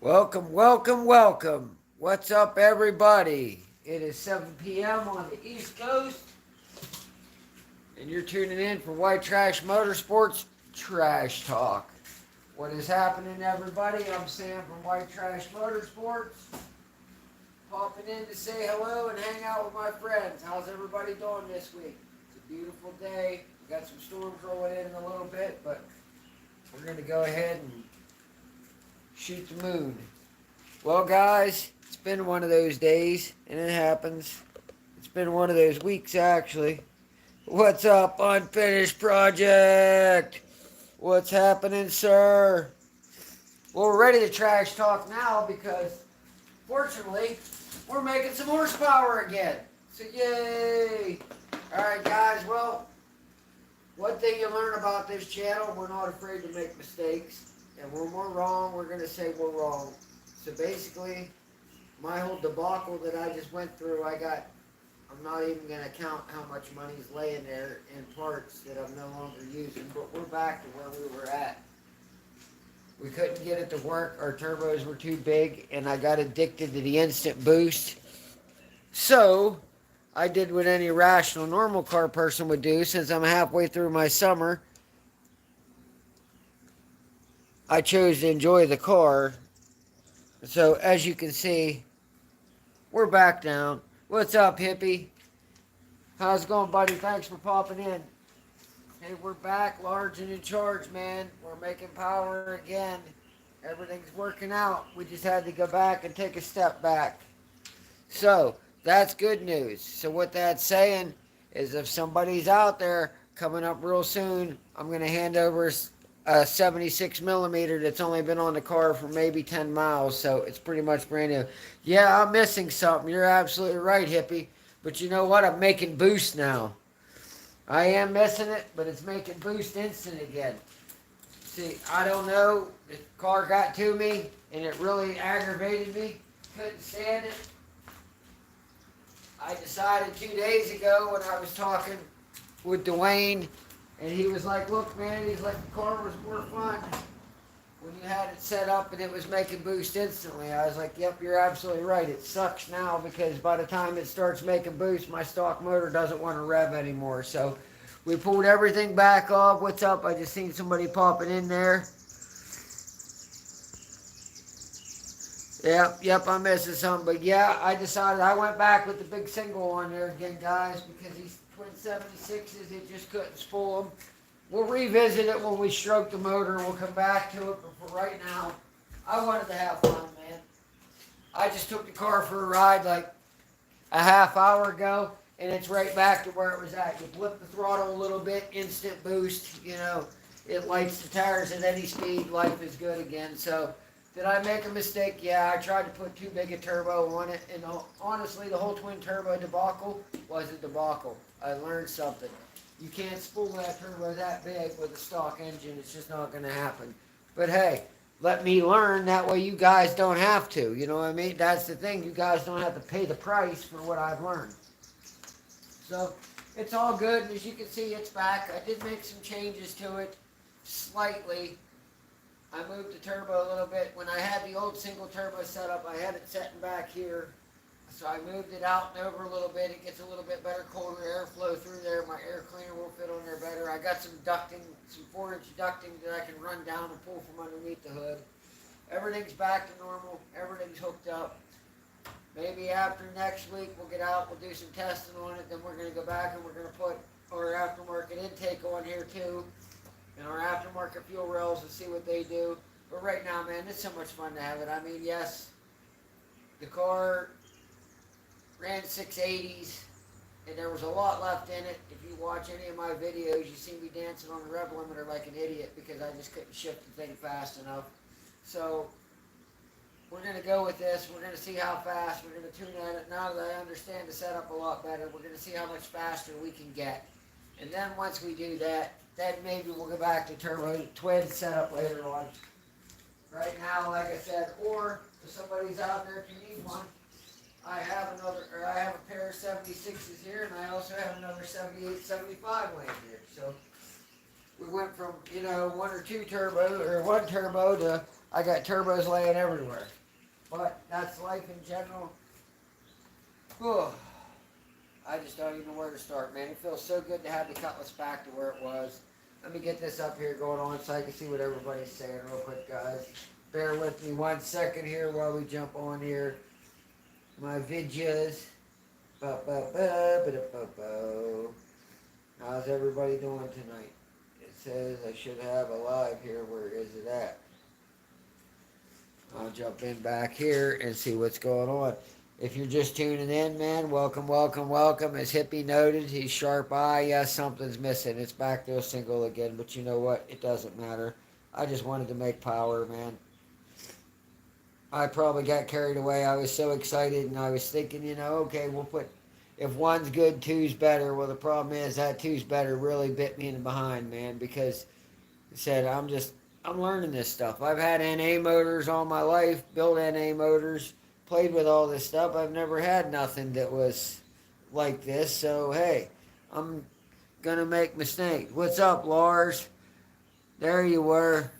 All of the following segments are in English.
Welcome, welcome, welcome. What's up, everybody? It is 7 p.m. on the East Coast, and you're tuning in for White Trash Motorsports Trash Talk. What is happening, everybody? I'm Sam from White Trash Motorsports. Popping in to say hello and hang out with my friends. How's everybody doing this week? It's a beautiful day. We got some storms rolling in a little bit, but we're going to go ahead and shoot the moon. Well, guys, it's been one of those days, and it happens. It's been one of those weeks, actually. What's up, Unfinished Project? What's happening, sir? Well, we're ready to trash talk now because, fortunately, we're making some horsepower again. So, yay! Alright, guys, well, one thing you learn about this channel, we're not afraid to make mistakes. And when we're wrong, we're going to say we're wrong. So basically, my whole debacle that I just went through, I'm not even going to count how much money's laying there in parts that I'm no longer using, but we're back to where we were at. We couldn't get it to work, our turbos were too big, and I got addicted to the instant boost. So, I did what any rational, normal car person would do, since I'm halfway through my summer. I chose to enjoy the car. So, as you can see, we're back down. What's up, hippie? How's it going, buddy? Thanks for popping in. Hey, we're back, large and in charge, man. We're making power again. Everything's working out. We just had to go back and take a step back. So, that's good news. So, what that's saying is if somebody's out there coming up real soon, I'm going to hand over a 76 millimeter that's only been on the car for maybe 10 miles, so it's pretty much brand new. Yeah, I'm missing something. You're absolutely right, hippie. But you know what? I'm making boost now. I am missing it, but it's making boost instant again. See, I don't know. The car got to me, and it really aggravated me. Couldn't stand it. I decided 2 days ago when I was talking with Dwayne, and he was like, look, man, he's like, the car was more fun when you had it set up and it was making boost instantly. I was like, yep, you're absolutely right. It sucks now because by the time it starts making boost, my stock motor doesn't want to rev anymore. So we pulled everything back off. What's up? I just seen somebody popping in there. Yep, I'm missing something. But yeah, I went back with the big single on there again, guys, because these twin 76s, it just couldn't spool them. We'll revisit it when we stroke the motor, and we'll come back to it. But for right now, I wanted to have fun, man. I just took the car for a ride like a half hour ago, and it's right back to where it was at. You blip the throttle a little bit, instant boost, it lights the tires at any speed, life is good again. So, did I make a mistake? Yeah, I tried to put too big a turbo on it, and honestly, the whole twin turbo debacle was a debacle. I learned something. You can't spool that turbo that big with a stock engine. It's just not going to happen. But hey, let me learn. That way you guys don't have to. You know what I mean? That's the thing. You guys don't have to pay the price for what I've learned. So, it's all good. And as you can see, it's back. I did make some changes to it slightly. I moved the turbo a little bit. When I had the old single turbo set up, I had it setting back here. So I moved it out and over a little bit. It gets a little bit better, colder airflow through there. My air cleaner will fit on there better. I got some ducting, some 4-inch ducting that I can run down and pull from underneath the hood. Everything's back to normal. Everything's hooked up. Maybe after next week, we'll get out, we'll do some testing on it. Then we're going to go back and we're going to put our aftermarket intake on here too. And our aftermarket fuel rails and see what they do. But right now, man, it's so much fun to have it. I mean, yes, the car ran 680s, and there was a lot left in it. If you watch any of my videos, you see me dancing on the rev limiter like an idiot because I just couldn't shift the thing fast enough. So, we're going to go with this. We're going to see how fast. We're going to tune at it. Now that I understand the setup a lot better, we're going to see how much faster we can get. And then once we do that, then maybe we'll go back to turbo twin setup later on. Right now, like I said, or if somebody's out there, if you need one, I have a pair of 76s here, and I also have another 78, 75 laying here. So we went from, one or two turbo, or one turbo to I got turbos laying everywhere. But that's life in general. Oh, I just don't even know where to start, man. It feels so good to have the Cutlass back to where it was. Let me get this up here going on so I can see what everybody's saying real quick, guys. Bear with me 1 second here while we jump on here. My videos. Ba-ba-ba-ba-da-ba-bo. How's everybody doing tonight? It says I should have a live here. Where is it at? I'll jump in back here and see what's going on. If you're just tuning in, man, welcome, welcome, welcome. As Hippie noted, he's sharp eye. Yes, something's missing. It's back to a single again, but you know what? It doesn't matter. I just wanted to make power, man. I probably got carried away. I was so excited, and I was thinking, okay, we'll put, if one's good, two's better. Well, the problem is that two's better really bit me in the behind, man, because I said, I'm learning this stuff. I've had NA motors all my life, built NA motors, played with all this stuff. I've never had nothing that was like this. So, hey, I'm going to make mistakes. What's up, Lars? There you were.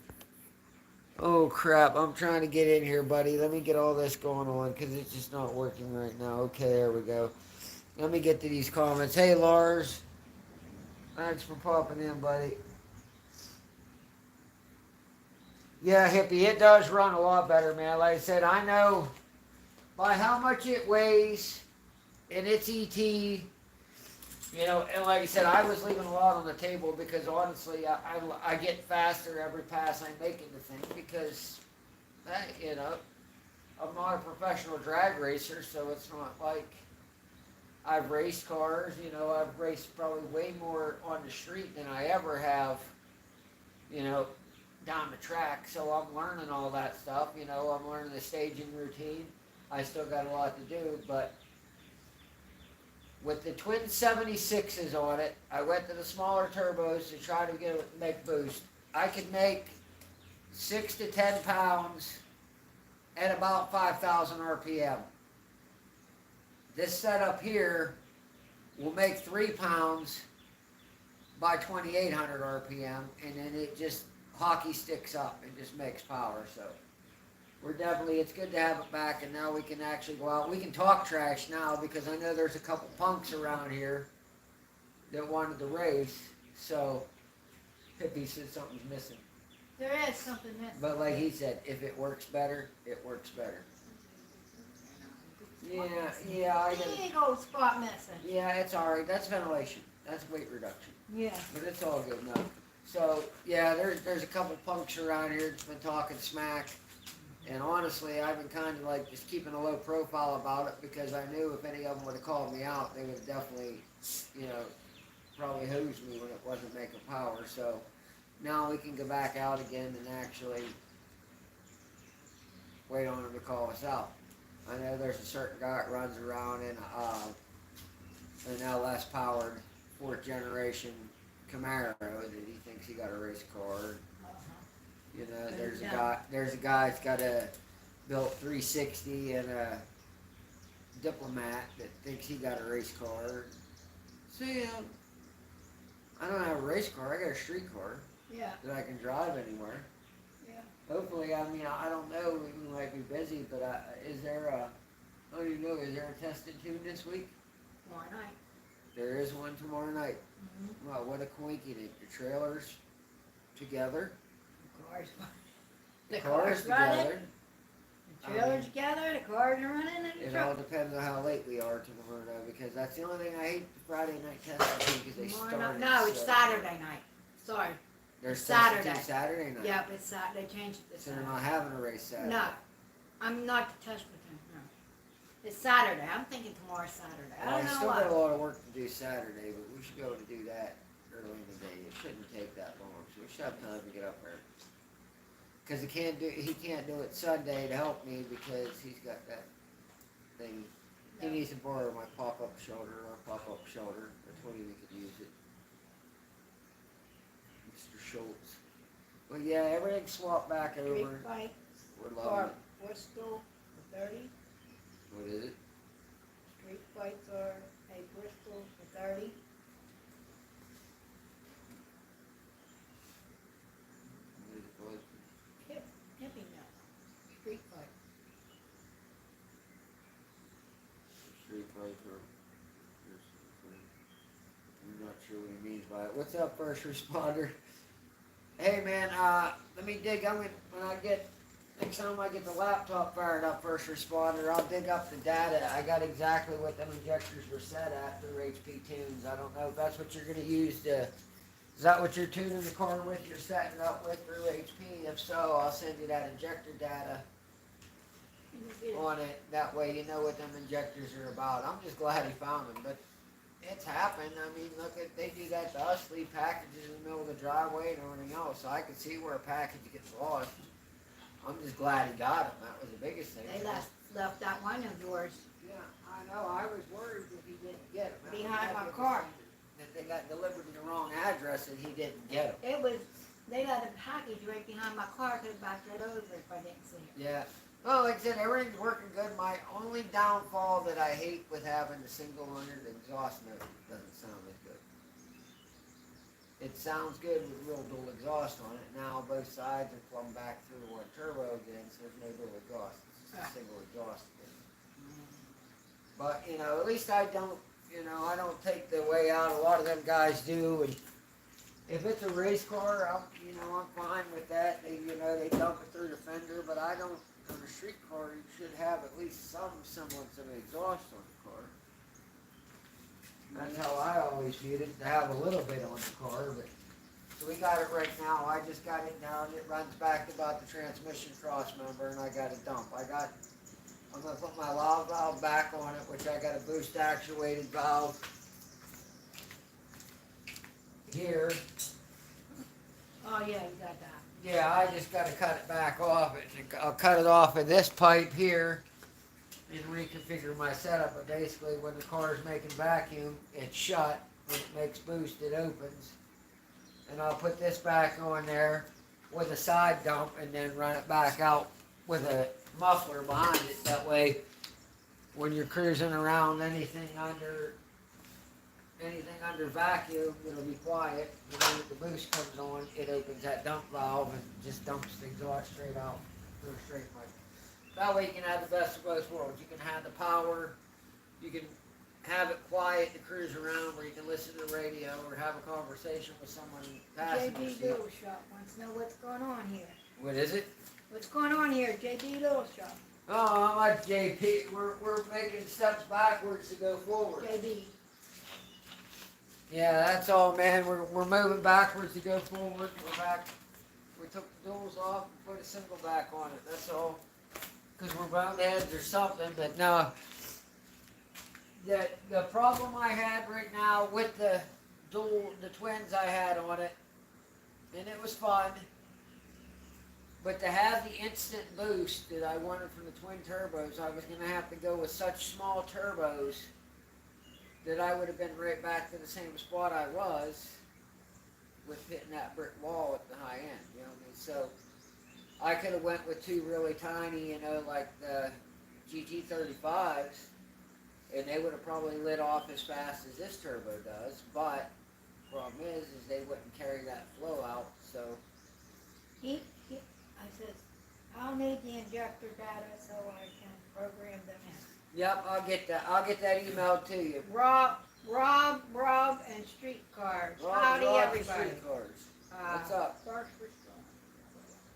Oh, crap. I'm trying to get in here, buddy. Let me get all this going on because it's just not working right now. Okay, there we go. Let me get to these comments. Hey, Lars. Thanks for popping in, buddy. Yeah, Hippie, it does run a lot better, man. Like I said, I know by how much it weighs and its ET, and like I said, I was leaving a lot on the table because honestly, I get faster every pass I make in the thing because, I'm not a professional drag racer, so it's not like I've raced cars, I've raced probably way more on the street than I ever have, down the track. So I'm learning all that stuff, I'm learning the staging routine. I still got a lot to do, but with the twin 76s on it, I went to the smaller turbos to try to make boost. I could make 6 to 10 pounds at about 5,000 RPM. This setup here will make 3 pounds by 2,800 RPM, and then it just hockey sticks up and just makes power. So it's good to have it back, and now we can actually go out. We can talk trash now because I know there's a couple punks around here that wanted to race. So Hippie said something's missing. There is something missing. But like he said, if it works better, it works better. Yeah, There you go, spot missing. Yeah, it's alright. That's ventilation. That's weight reduction. Yeah. But it's all good now. So, yeah, there's a couple punks around here that's been talking smack. And honestly, I've been kind of like just keeping a low profile about it because I knew if any of them would have called me out, they would have definitely, probably hosed me when it wasn't making power. So now we can go back out again and actually wait on them to call us out. I know there's a certain guy that runs around in an LS powered 4th generation Camaro that he thinks he got a race car. There's a guy that's got a built 360 and a Diplomat that thinks he got a race car. See, I don't have a race car. I got a street car. Yeah. That I can drive anywhere. Yeah. Hopefully, I don't know. We might be busy, but is there a testing tune this week? Tomorrow night. There is one tomorrow night. Mm-hmm. Wow, what a coincidence. The trailers together. The cars running. together. The trailer's together, the cars are running, and the It truck. all depends on how late we are tomorrow, though, because that's the only thing I hate the Friday night testing because they start. No, it's Saturday night. Sorry. There's Saturday. Saturday night. Yep, it's Saturday. They changed it this So they're Saturday. not having a race Saturday. No, I'm not to touch with them. No, it's Saturday. I'm thinking tomorrow's Saturday. I Well, don't I know still why. got a lot of work to do Saturday, but we should be able to do that early in the day. It shouldn't take that long, so we should have time to get up there. Because he can't do it Sunday to help me because he's got that thing. He needs to borrow my pop-up shoulder or pop-up shoulder. I told him he could use it. Mr. Schultz. Well, yeah, everything's swapped back Street over. fight We're for loving it. Bristol for 30. What is it? Street fights are a Bristol for 30. What is it called? Hippie nuts. Street fight. sure what he means by it. What's up, first responder? Hey man, let me dig. Next time I get the laptop fired up, first responder, I'll dig up the data. I got exactly what them injectors were set at through HP Tunes. I don't know if that's what you're gonna use to. Is that what you're tuning the car with? You're setting it up with through HP? If so, I'll send you that injector data on it. That way you know what them injectors are about. I'm just glad he found them, but it's happened. I mean, look at they do that to us, leave packages in the middle of the driveway and everything else. So I could see where a package gets lost. I'm just glad he got them. That was the biggest thing. They left that one of yours Yeah, I know. I was worried that he didn't get them. behind my car. That they got delivered to the wrong address and he didn't get them. They left a package right behind my car. Could have backed it over if I didn't see it. Yeah. Well, like I said, everything's working good. My only downfall that I hate with having the single under the exhaust note doesn't sound as good. It sounds good with real dual exhaust on it. Now both sides are plumbed back through one turbo again, so there's no dual exhaust. It's just a single exhaust thing. But, at least I don't take the way out a lot of them guys do. And if it's a race car, I'm fine with that. They dump it through the fender, but I don't. On a street car, you should have at least some semblance of exhaust on the car. That's how I always viewed it, to have a little bit on the car. But so we got it right now. I just got it down. It runs back to about the transmission cross member, and I got a dump. I'm gonna put my loud valve back on it, which I got a boost actuated valve here. Oh yeah, you got that. Yeah, I just gotta cut it back off. I'll cut it off of this pipe here and reconfigure my setup. But basically, when the car is making vacuum, it's shut. When it makes boost, it opens. And I'll put this back on there with a side dump and then run it back out with a muffler behind it. That way, when you're cruising around anything under vacuum, it'll be quiet. And then when the boost comes on, it opens that dump valve and just dumps the exhaust straight out through a straight pipe. That way you can have the best of both worlds. You can have the power, you can have it quiet to cruise around where you can listen to the radio or have a conversation with someone in the passenger JB seat. Little Shop wants to know what's going on here. What is it? What's going on here, JB Little Shop? Oh, I'm like JP. We're making steps backwards to go forward. JB. Yeah, that's all, man. We're moving backwards to go forward. We're back. We took the duals off and put a single back on it. That's all. Because we're boneheads or something. But no. The problem I had right now with the twins I had on it, and it was fun. But to have the instant boost that I wanted from the twin turbos, I was going to have to go with such small turbos that I would have been right back to the same spot I was with hitting that brick wall at the high end, you know what I mean? So I could have went with two really tiny, like the GT35s, and they would have probably lit off as fast as this turbo does, but the problem is they wouldn't carry that flow out, so. I said, I'll need the injector data so I can program them in. Yep, I'll get that. I'll get that emailed to you. Rob, and streetcars. Howdy, everybody. What's up? First responder.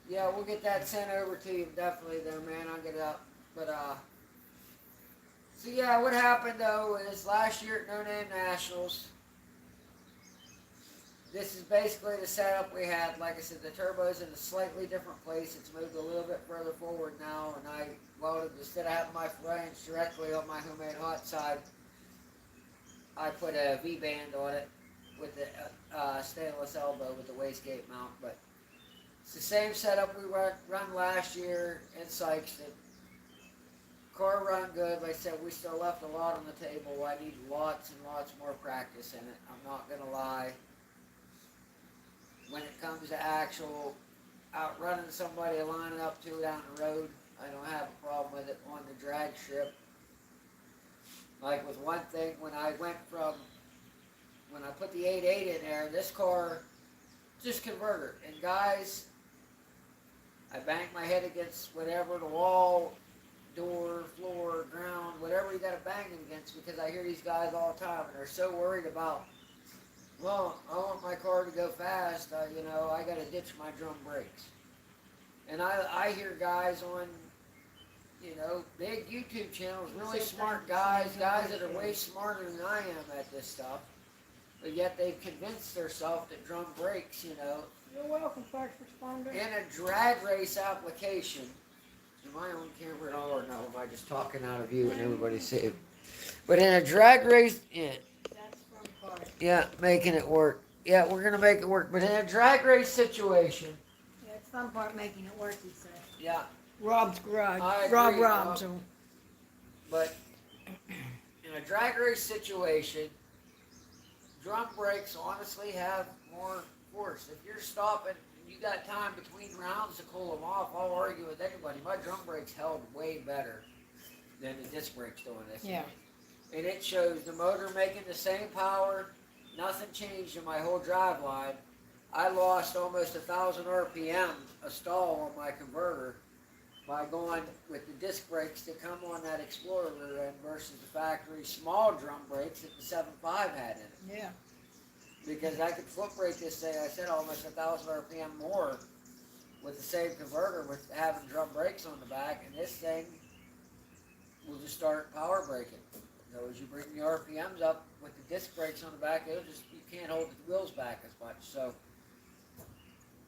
Yeah, we'll get that sent over to you definitely there, man. I'll get it up. But, so yeah, what happened though is last year at No Name Nationals, this is basically the setup we had. Like I said, the turbo's in a slightly different place. It's moved a little bit further forward now, and I welded, instead of having my flange directly on my homemade hot side, I put a V-band on it with the stainless elbow with the wastegate mount. But it's the same setup we run last year in Sykeston. Car run good. Like I said, we still left a lot on the table. I need lots and lots more practice in it. I'm not going to lie. When it comes to actual outrunning somebody, lining up to down the road, I don't have a problem with it on the drag strip. Like with one thing, when I put the 8.8 in there, this car, just converter. And guys, I banged my head against whatever, the wall, door, floor, ground, whatever you got to bang it against, because I hear these guys all the time, and they're so worried about Well, I want my car to go fast. You know, I got to ditch my drum brakes. And I hear guys on, you know, big YouTube channels, really smart guys, guys that are way smarter than I am at this stuff. But yet they've convinced themselves that drum brakes, you know, You're welcome, first responder. in a drag race application. Am I on camera at all or no? Am I just talking out of view and everybody see it? But in a drag race, yeah, That's from part. yeah, making it work. Yeah, we're gonna make it work. But in a drag race situation, Yeah, it's fun part making it work, he said. yeah, Rob's garage. I agree, Rob Rob. so. but in a drag race situation, drum brakes honestly have more force. If you're stopping, and you got time between rounds to cool them off. I'll argue with anybody. My drum brakes held way better than the disc brakes doing this. Yeah. And it shows the motor making the same power. Nothing changed in my whole drive line. I lost almost 1,000 RPM a stall on my converter by going with the disc brakes that come on that Explorer end versus the factory small drum brakes that the 7.5 had in it. Yeah. Because I could foot brake this thing, I said almost 1,000 RPM more with the same converter with having drum brakes on the back, and this thing will just start power braking. So as you bring the RPMs up with the disc brakes on the back, it'll just, you can't hold the wheels back as much. So,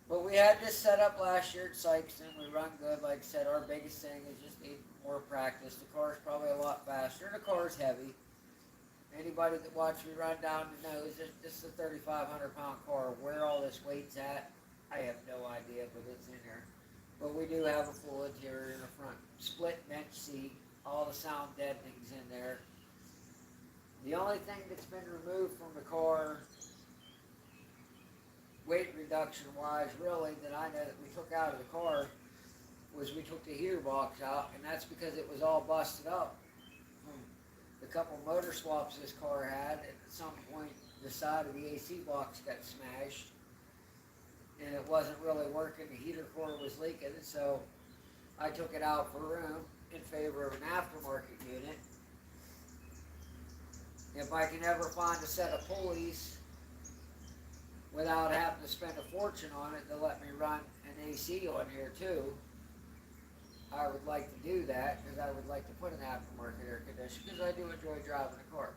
but we had this set up last year at Sykeston. We run good. Like I said, our biggest thing is just need more practice. The car's probably a lot faster. The car's heavy. Anybody that watched me run down knows this is a 3,500 pound car. Where all this weight's at, I have no idea, but it's in there. But we do have a full interior in the front. Split bench seat, all the sound deadening's in there. The only thing that's been removed from the car, weight reduction wise, really, that I know that we took out of the car, was we took the heater box out, and that's because it was all busted up. The couple motor swaps this car had, at some point the side of the AC box got smashed and it wasn't really working. The heater core was leaking, so I took it out for room in favor of an aftermarket unit. If I can ever find a set of pulleys without having to spend a fortune on it to let me run an AC on here too, I would like to do that, because I would like to put an aftermarket air conditioner, because I do enjoy driving a car.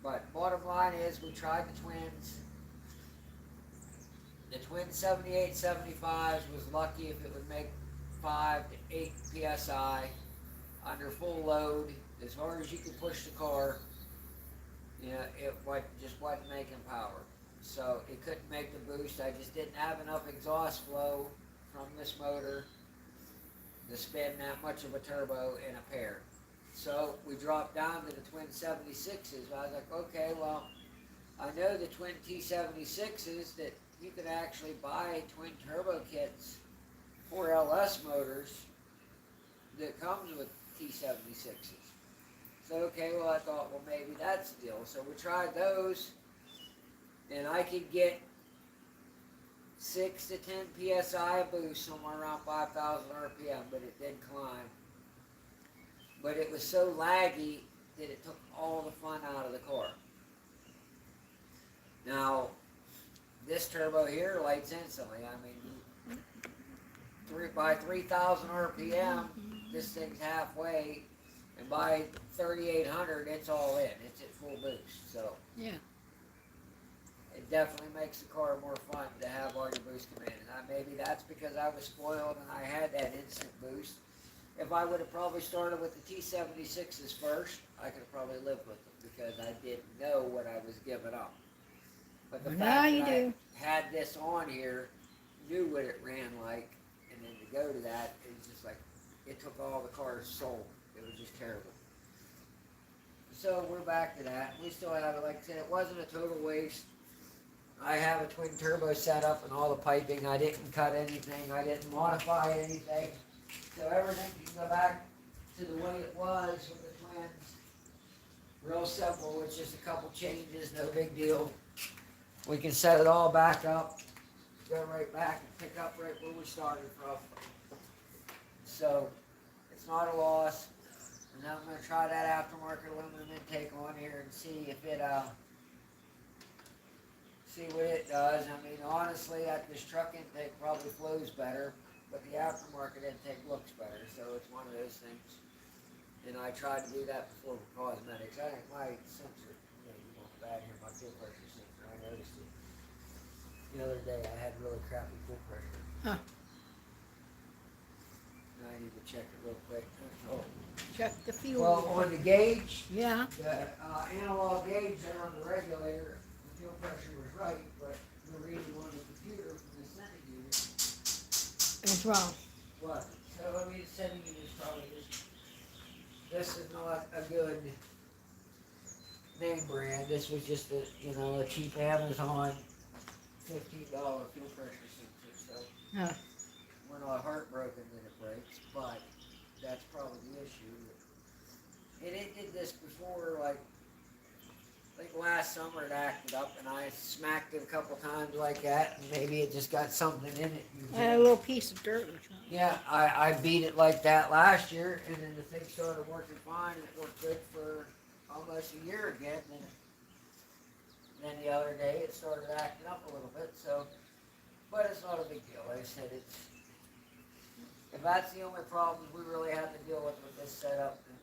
But bottom line is, we tried the twins. The twin 78, 75s was lucky if it would make 5 to 8 PSI under full load, as hard as you could push the car. You know, just wasn't making power. So it couldn't make the boost. I just didn't have enough exhaust flow from this motor to spin that much of a turbo in a pair. So we dropped down to the twin 76s. I was like, okay, well, I know the twin T76s that you can actually buy twin turbo kits for LS motors that comes with T76s. So okay, well, I thought, well, maybe that's the deal. So we tried those, and I could get 6 to 10 PSI boost somewhere around 5,000 RPM, but it did climb. But it was so laggy that it took all the fun out of the car. Now, this turbo here lights instantly. I mean, by 3,000 RPM, this thing's halfway, and by 3,800, it's all in. It's at full boost. So Yeah. it definitely makes the car more fun to have all your boost come in. And maybe that's because I was spoiled and I had that instant boost. If I would have probably started with the T76s first, I could have probably lived with them, because I didn't know what I was giving up. But the Now fact you that I do. had this on here, knew what it ran like, and then to go to that, it was just like, it took all the car's soul. It was just terrible. So we're back to that. We still have it. Like I said, it wasn't a total waste. I have a twin turbo set up and all the piping. I didn't cut anything. I didn't modify anything. So everything can go back to the way it was with the twins. Real simple. It's just a couple changes. No big deal. We can set it all back up. Go right back and pick up right where we started from. So it's not a loss. And I'm going to try that aftermarket aluminum intake on here and see if it see what it does. I mean, honestly, this truck intake probably flows better, but the aftermarket intake looks better, so it's one of those things. And I tried to do that before with cosmetics. I think my sensor, you know, bad here, my fuel pressure sensor, I noticed it. The other day I had really crappy fuel pressure. Huh. I need to check it real quick. Oh. Check the fuel. Well, on the gauge, Yeah. the analog gauge there on the regulator, the fuel pressure was right, but the reading on the computer from the sending unit It's wrong. wasn't. So, I mean, the sending unit is probably just, this is not a good name brand. This was just a, you know, a cheap Amazon $15 fuel pressure sensor. So, Huh. we're not heartbroken that it breaks, but that's probably the issue. And it did this before, like last summer it acted up and I smacked it a couple times like that and maybe it just got something in it. I had a little piece of dirt. Yeah, I beat it like that last year and then the thing started working fine and it worked good for almost a year again. And then the other day it started acting up a little bit, so, but it's not a big deal. Like I said, if that's the only problem we really have to deal with this setup, then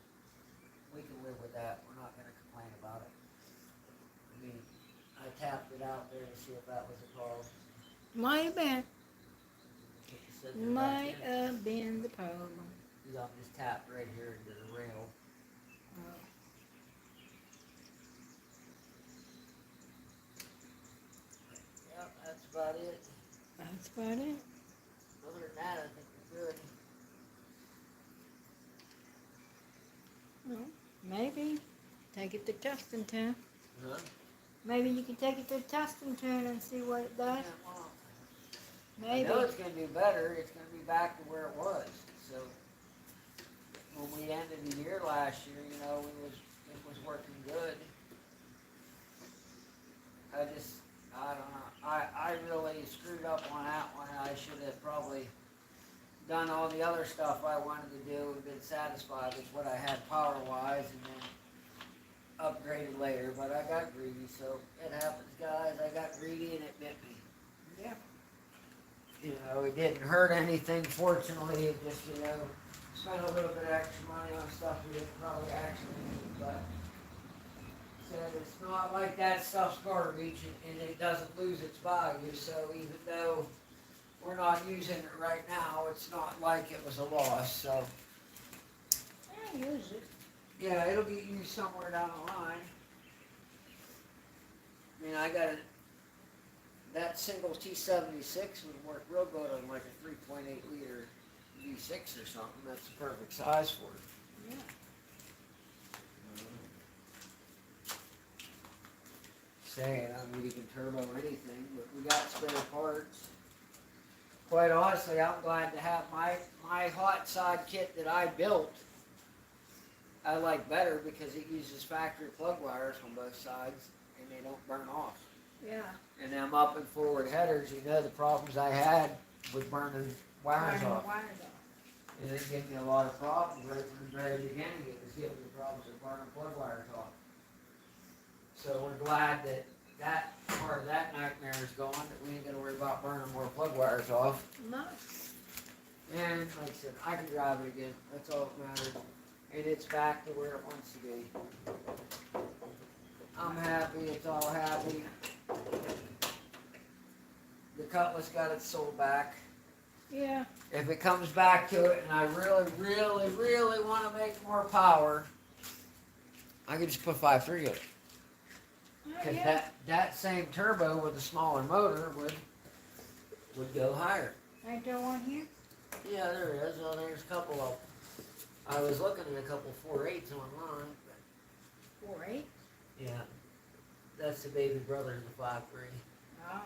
we can live with that. We're not gonna complain about it. I mean, I tapped it out there to see if that was a problem. Might have been. Put the scissors back Might in. have been the problem. I'm just tapped right here into the rail. Yep, that's about it. That's about it. Other than that, I think we're good. Well, maybe take it to testing tune. Huh? Maybe you can take it to testing tune and see what it does. Yeah, well, Maybe. I know it's gonna do better. It's gonna be back to where it was. So when we ended the year last year, you know, it was working good. I don't know. I really screwed up on that one. I should have probably done all the other stuff I wanted to do and been satisfied with what I had power wise and then upgraded later, but I got greedy, so it happens, guys. I got greedy and it bit me. Yeah. You know, it didn't hurt anything, fortunately. It just, you know, spent a little bit of extra money on stuff we didn't probably actually need, but said it's not like that stuff's garbage and it doesn't lose its value, so even though we're not using it right now, it's not like it was a loss, so. I use it. Yeah, it'll get used somewhere down the line. I mean, that single T76 would work real good on like a 3.8 liter V6 or something. That's the perfect size for it. Yeah. Saying, I mean, you can turbo anything, but we got spare parts. Quite honestly, I'm glad to have my hot side kit that I built. I like better because it uses factory plug wires on both sides and they don't burn off. Yeah. And them up and forward headers, you know the problems I had with burning wires Burning off. wires off. And it gave me a lot of problems right from the very beginning. It was giving me problems with burning plug wires off. So we're glad that that part of that nightmare is gone, that we ain't gonna worry about burning more plug wires off. No. And like I said, I can drive it again. That's all that matters. And it's back to where it wants to be. I'm happy, it's all happy. The Cutlass got its soul back. Yeah. If it comes back to it and I really, really, really want to make more power, I can just put 5.3 in it. Because that same turbo with a smaller motor would go higher. Ain't there one here? Yeah, there is. Well, there's a couple of them. I was looking at a couple 4.8s online. But 4.8? yeah, that's the baby brother of the 5.3. No.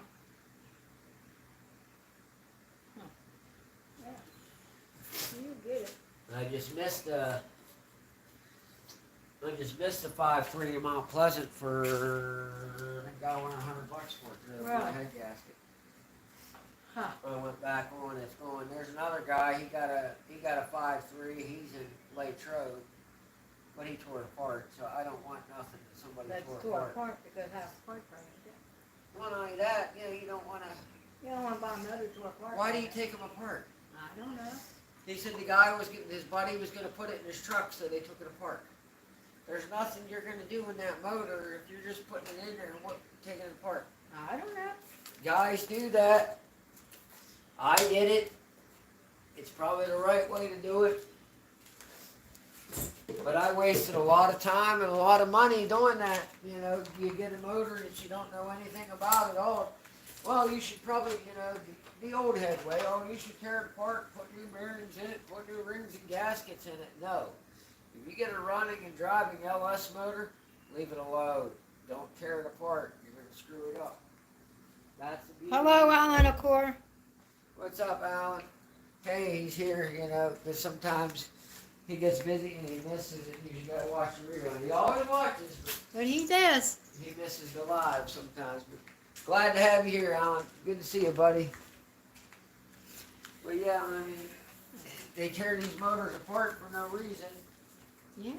Huh. Yeah. You get it. I just missed the 5.3 in Mount Pleasant for I think I went $100 for it. The Really? head gasket. Huh. I went back on. It's going. There's another guy. He got a 5.3. He's in Latrobe, but he tore it apart. So I don't want nothing that somebody That's tore tore apart. apart because how part break it. Not only that, you know, you don't want to. You don't want to buy a motor to apart. Why do you take them apart? I don't know. He said the guy was getting, his buddy was going to put it in his truck, so they took it apart. There's nothing you're going to do in that motor if you're just putting it in there and taking it apart. I don't know. Guys do that. I did it. It's probably the right way to do it. But I wasted a lot of time and a lot of money doing that. You know, you get a motor that you don't know anything about at all. Well, you should probably, you know, the old head way, oh, you should tear it apart, put new bearings in it, put new rings and gaskets in it. No. If you get a running and driving LS motor, leave it alone. Don't tear it apart. You're going to screw it up. That's the beauty. Hello, Alan Accor. What's up, Alan? Hey, he's here, you know, because sometimes he gets busy and he misses it. You got to watch the rerun. He always watches, But he does. he misses the live sometimes. But glad to have you here, Alan. Good to see you, buddy. But yeah, I mean, they tear these motors apart for no reason. Yeah.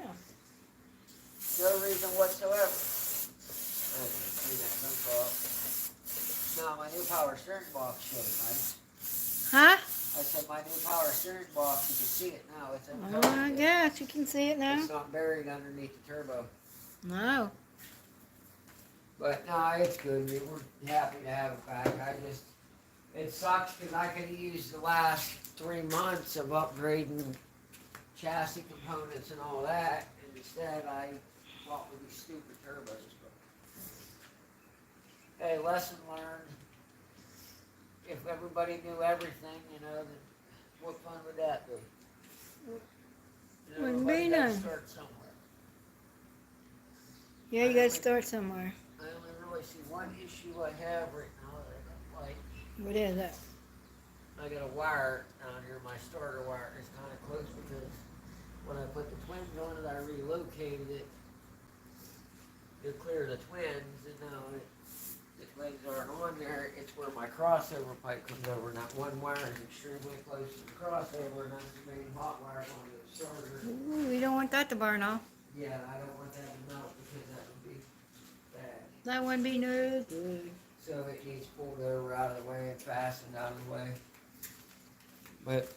No reason whatsoever. I can see that dump off. Now my new power steering box shows nice. Huh? I said my new power steering box, you can see it now. It's in Oh, I guess you can see it now. It's not buried underneath the turbo. No. But no, it's good. We're happy to have it back. It sucks because I could have used the last 3 months of upgrading chassis components and all that, and instead I bought with these stupid turbos. But hey, lesson learned. If everybody knew everything, you know, then what fun would that be? You know, Wouldn't be everybody gotta none. start somewhere. Yeah, you gotta start somewhere. I only really see one issue I have right now that I don't like. What is that? I got a wire down here, my starter wire is kind of close because when I put the twins on it, I relocated it to clear the twins, and now the twins aren't on there. It's where my crossover pipe comes over. That one wire is extremely close to the crossover, and that's the main hot wire going to the starter. Ooh, we don't want that to burn off. Yeah, I don't want that to melt because that would be bad. That wouldn't be no good. So it needs pulled over out of the way and fastened out of the way. But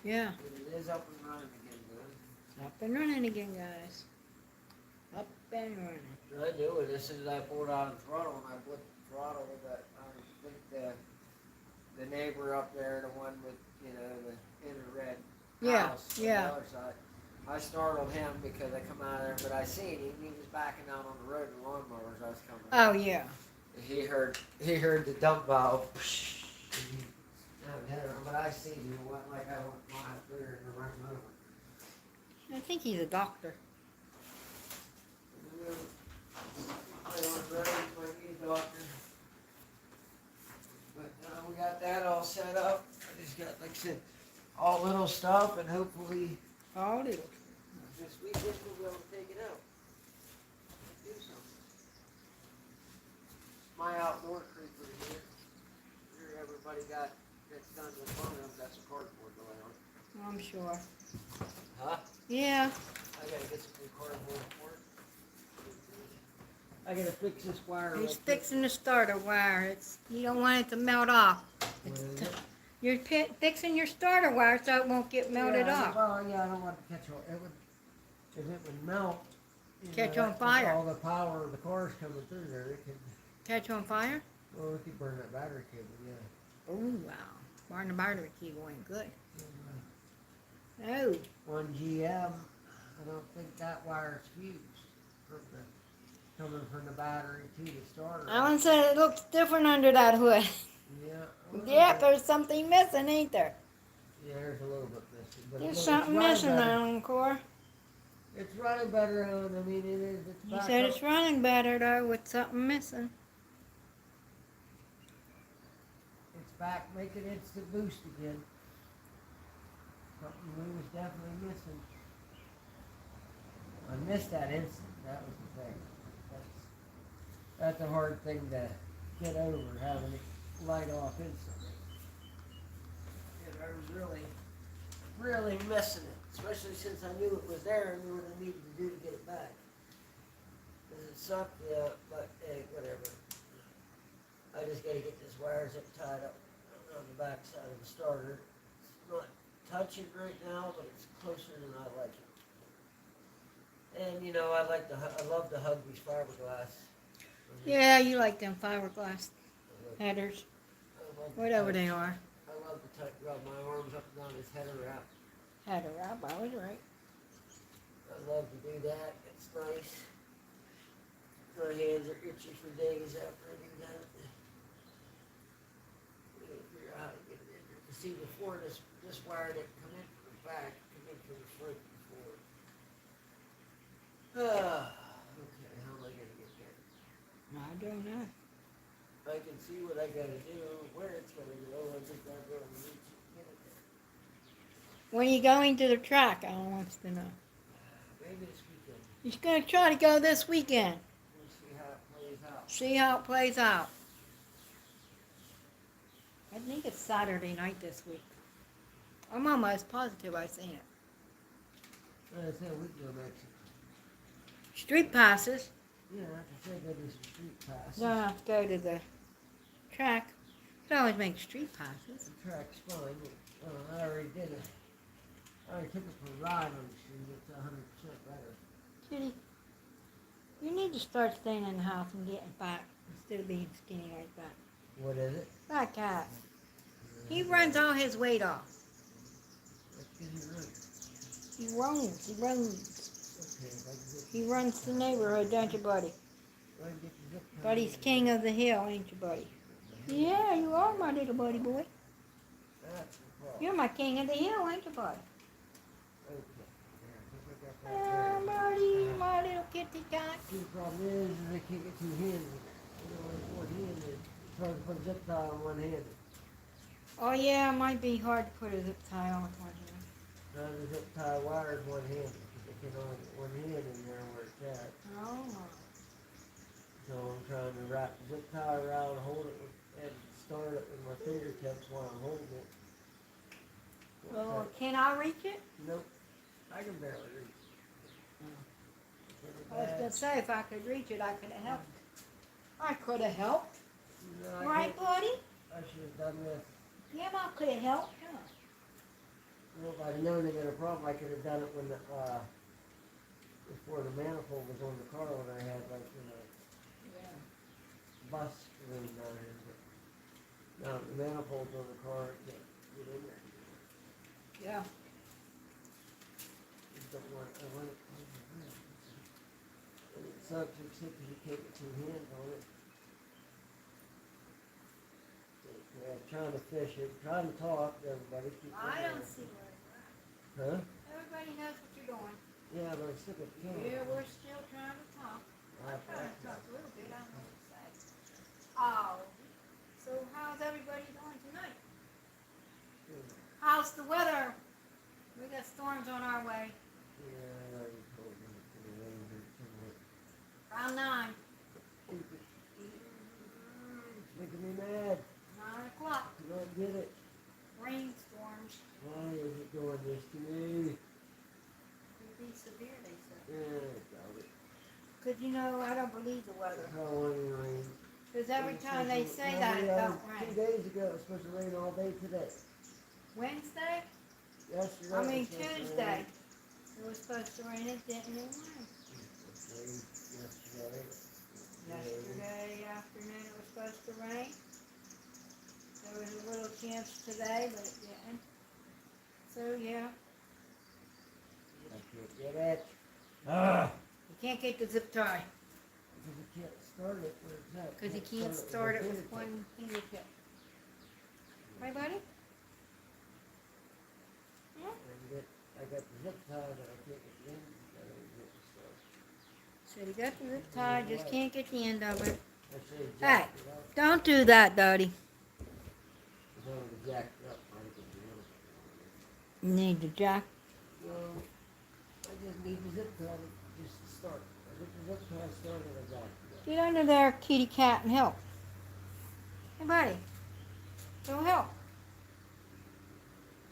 Yeah. it is up and running again, good. Up and running again, guys. Up and running. I do it as soon as I pulled out the throttle and I put the throttle that I think the neighbor up there, the one with, you know, the inner red Yeah, house on yeah. the other side. I startled him because I come out of there, but I seen him. He was backing out on the road in lawnmowers. I was coming. Oh, yeah. He heard the dump valve. But I seen him. It wasn't like I went flying through there and ran over. I think he's a doctor. But we got that all set up. I just got, like I said, all little stuff, and hopefully All little. this weekend we'll be able to take it out. Do something. My outdoor creeper here. Here everybody got that's done with one of them. Got some cardboard going on. I'm sure. Huh? Yeah. I gotta get some new cardboard for it. I gotta fix this wire. He's real quick. fixing the starter wire. You don't want it to melt off. What is it? You're fixing your starter wire so it won't get melted off. Well, yeah, I don't want it to catch on. It would, if it would melt. you Catch know, on with fire. All the power of the cars coming through there, it could. Catch on fire? Well, it could burn that battery cable. Yeah. Oh, wow. Burn the battery cable ain't good. Oh. On GM, I don't think that wire is fused from coming from the battery to the starter. Alan said it looks different under that hood. Yeah. Yep, there's something missing, ain't there? Yeah, there's a little bit missing. But There's it's something running missing, better. Alan Core. It's running better, Alan. I mean, it is. It's He back said up. it's running better though with something missing. It's back making instant boost again. Something we was definitely missing. I missed that instant. That was the thing. That's a hard thing to get over, having it light off instantly. And I was really missing it, especially since I knew it was there and knew what I needed to do to get it back. Does it suck? Yeah, but hey, whatever. wires zip tied up on the back side of the starter. It's not touching right now, but it's closer than I like it. And you know, I love to hug these fiberglass. Yeah, you like them fiberglass I love- headers, I love to whatever touch- they are. I love to rub my arms up and down his header wrap. Header wrap, I was right. I love to do that. It's nice. My hands are itchy for days after I do that. We gotta figure out how to get it in there. You see, before this wire didn't come in from the back, it came in from the front before. Okay, how am I gonna get there? I don't know. I can see what I gotta do, where it's gonna go, I just gotta go and reach it, get it there. When are you going to the track? Alan wants to know. Maybe this weekend. He's going to try to go this weekend. We'll see how it plays out. See how it plays out. I think it's Saturday night this week. I'm almost positive I've seen it. I said we can go next. Street passes. Yeah, like I said, go do some street passes. Don't have to go to the track. You can always make street passes. The track's fine. I already did it. I already took it for a ride on the street. It's 100% better. Kitty, you need to start staying in the house and getting fat instead of being skinny like that. What is it? That cat. He runs all his weight off. That's because he runs. He runs. He runs. Okay, if I can get, He runs the neighborhood, don't you, buddy? if I can get the zip tie Buddy's in king of the hill, ain't you, buddy? Yeah, you are my little buddy boy. That's the problem. You're my king of the hill, ain't you, buddy? Okay. There, I think I got that Oh, there. buddy, my little kitty cat. See, the problem is I can't get two hands in there. You know, like one handed. It's hard to put a zip tie on one handed. Oh, yeah, it might be hard to put a zip tie on with one hand. Now the zip tie wire is one handed. You can only get one hand in there where it's at. Oh, So I'm trying to wrap the zip tie around, hold it, and start it with my fingertips while I'm holding it. well, can I reach it? Nope, I can barely reach I was going to say, if I could reach it, I could have helped. I could have helped. No, Right, buddy? I should have done this. Yeah, I could have helped. Huh? Well, if I'd known they got a problem, I could have done it when the, before the manifold was on the car when I had like, you know, Yeah. bus room down here. But now the manifold's on the car, I can't get in there. Yeah. Just don't want, I want it. And it sucks, except if you can't get two hands on it. Yeah, trying to fish it, trying to talk to everybody. Keep I going. don't see where it's at. Huh? Everybody knows what you're doing. Yeah, but I'm sick of killing. Yeah, we're still trying to talk. I I'm trying to talk practice. a little bit. I don't know what to say. Oh, so how's everybody doing tonight? How's the weather? We got storms on our way. Yeah, I already told you it's gonna rain here tonight. Around 9. Stupid. It's making me mad. 9 o'clock. I don't get it. Rainstorms. Why is it doing this to me? Could be severe, they said. Yeah, I doubt it. Because, you know, I don't believe the weather. How long it rain? Because every time they say that, it don't 2 rain. days ago, it was supposed to rain all day today. Wednesday? Yesterday. I it mean, was supposed to Tuesday. rain. It was supposed to rain. It didn't. It rained. Yesterday. Yesterday afternoon it was supposed to rain. There was a little chance today, but it didn't. So yeah, I can't get it. Ah! you can't get the zip tie Because I can't start it where it's at. because you can't start it with one fingertip. Right, buddy? Yeah. I got the zip tie that I can't get the end. I don't get the start. So you got the zip tie, just can't get the end of it. I say Hey, jack it up. don't do that, Dodie. If I would have jacked it up, I could do it. You need the jack. No, I just need the zip tie to just start. I get the zip tie started, I got it. Get under there, kitty cat, and help. Hey, buddy. Go help.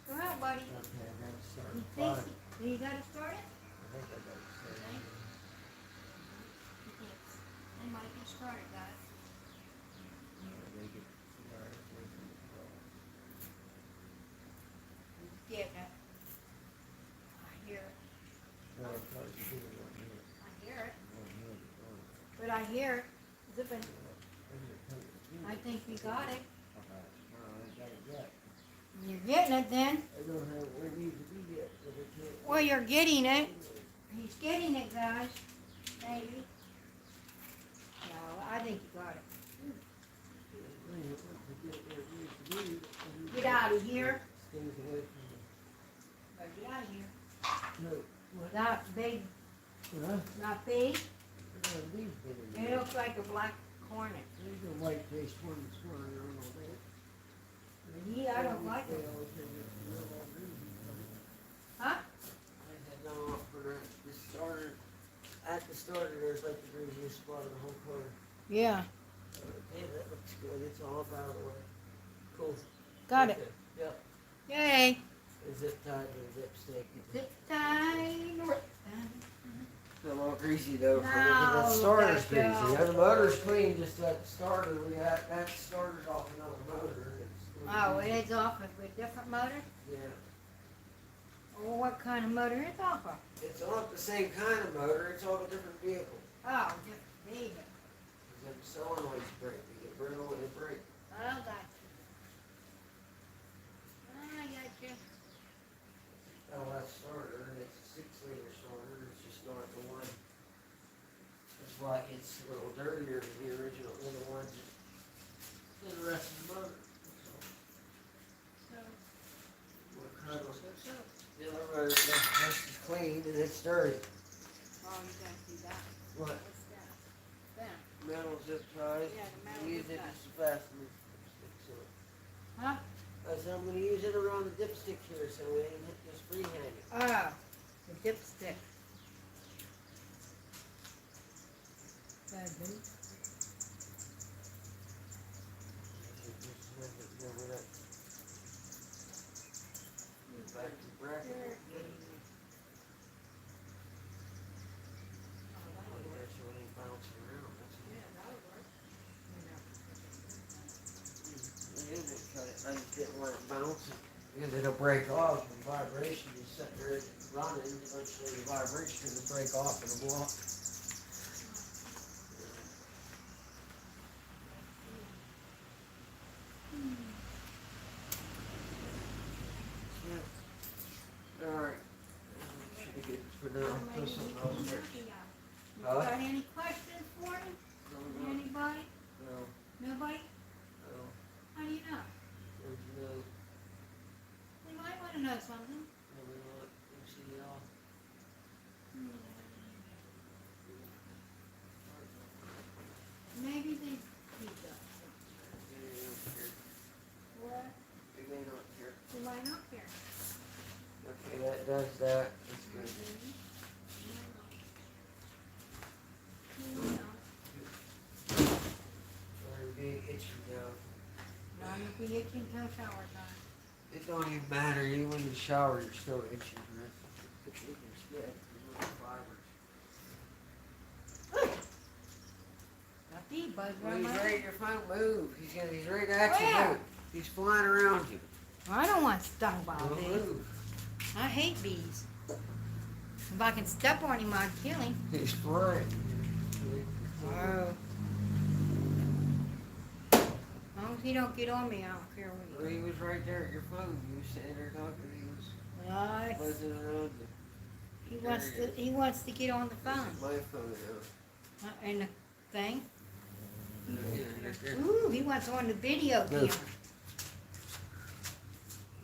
Go help, buddy. Okay, I got to start. You Fine. think you got to start it? I think I got to start. They might get started, guys. Yeah, they get started. here. Zipping. I think we got it. You're getting it then. I don't have where it needs to be yet, but I can't. Well, you're getting it. He's getting it, guys. Maybe. No, I think you got it. Get out of here. Stays away Better get out of here. from the. No. Not big. Huh? Not big. These big. It looks like a black hornet. There's a white faced one that's flying around all day. Yeah, I don't like it. Huh? I had gone off for the starter. At the starter, there's like the greasiest spot in the whole car. Yeah. Hey, that looks good. It's all out of the way. Cool. Got it. Yep. Yay. The zip tied with a dipstick. Zip tie. It's a little greasy though. No, The starter's that greasy. don't. Yeah, the motor's clean. Just that starter, we got that starter's off another motor. Oh, it is off of a different motor? Yeah. Well, what kind of motor is off of? It's off the same kind of motor. It's off a different vehicle. Oh, different vehicle. Them solenoids break. They get brittle and they break. I got you. I got you. Oh, that starter, and it's a 6-liter starter. It's just not the one. That's why it's a little dirtier than the original ones than the rest of the motor. So, What kind of so. the other motor that's clean and it's dirty. Oh, you gotta see that. What? What's that? That. Metal zip ties. Yeah, the metal Use zip it tie. just to fasten the dipsticks to it. Huh? I said I'm gonna use it around the dipstick here so we ain't hit this free hanging. Oh, the dipstick. That big? Back to bracket. Sure. That shit ain't bouncing around. That's it. Yeah, that would work. I just didn't want it bouncing because it'll break off and vibration is sitting there running. Eventually the vibration will break off and it'll blow up. Alright. Should be good for now. Put something else there. You Huh? got any questions for me? Anybody? No. Nobody? No. How do you know? There's no. They might want to know something. Probably not. MCL. Maybe they keep that. What? Big ain't up here. They might not care. Okay, that does that. That's good. Very big itchy now. Now you'll be itching till shower time. It don't even matter. Even when you shower, you're still itchy, man. You can sweat. You know, fibers. Got these bugs Well, around he's my ready head. to find move. He's ready to actually Where? move. He's flying around you. I don't want stung by Don't bees. move. I hate bees. If I can step on him, I'd kill him. He's flying. Oh. As long as he don't get on me, I don't care what Well, he he was right there at your phone. You were sitting there talking. He was does. buzzing around you. He wants to get on the This phone. is my phone now. And the thing. Yeah, right there. Ooh, he wants on the video No. camera.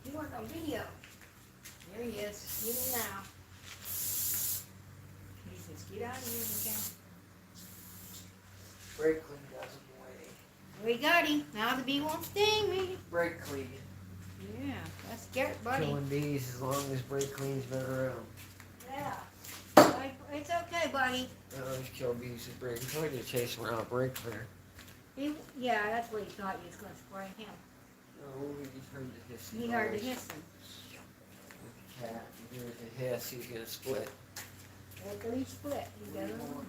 He wants on video. There he is. Get him now. He says, get out of here, okay? Brake clean doesn't weigh. We got him. Now the bee won't sting me. Brake clean. Yeah, that's scary, buddy. Killing bees as long as brake clean's been around. Yeah. It's okay, buddy. I always kill bees with brake clean. You chase them around brake cleaner. Yeah, that's what he thought you was going to spray him. No, he heard the hiss. He heard the hissing. With the cat, he hears the hiss, he's gonna split. After he split, he goes on. On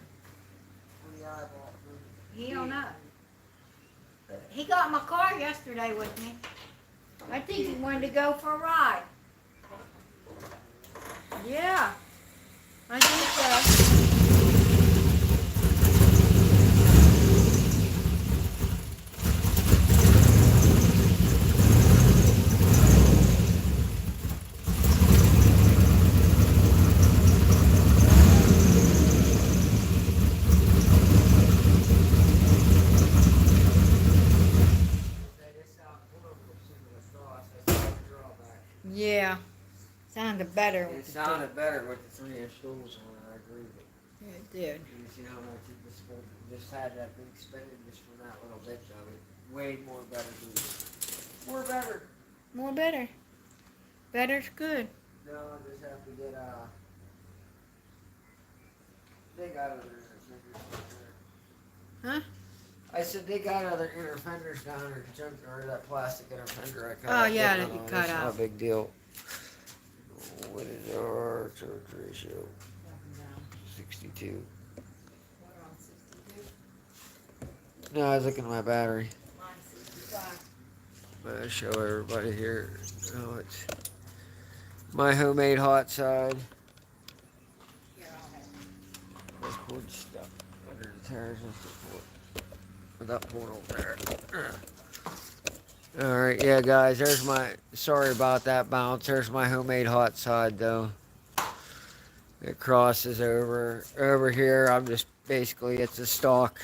the eyeball. He don't know. He got in my car yesterday with me. I think he wanted to go for a ride. Yeah, I think so. Yeah. Sounded better It with the sounded better with the 3-inch duals on it, I agree with it. Yeah, it did. You see how much it just had that big spin just from that little bit of it. Way more better duals. More better. More better. Better's good. No, I just have to get they got other inner fenders down there. Huh? I said they got other inner fenders down there, or that plastic inner fender I cut Oh, out. yeah, No, that you no, cut that's not out. a big deal. What is our charge ratio? 62. No, I was looking at my battery. Mine's 65. I'm gonna show everybody here. Oh, it's my homemade hot side. This cord stuck under the tires. Without pulling over there. Alright, yeah, guys, there's my. Sorry about that bounce. There's my homemade hot side, though. It crosses over here. I'm just basically, it's a stock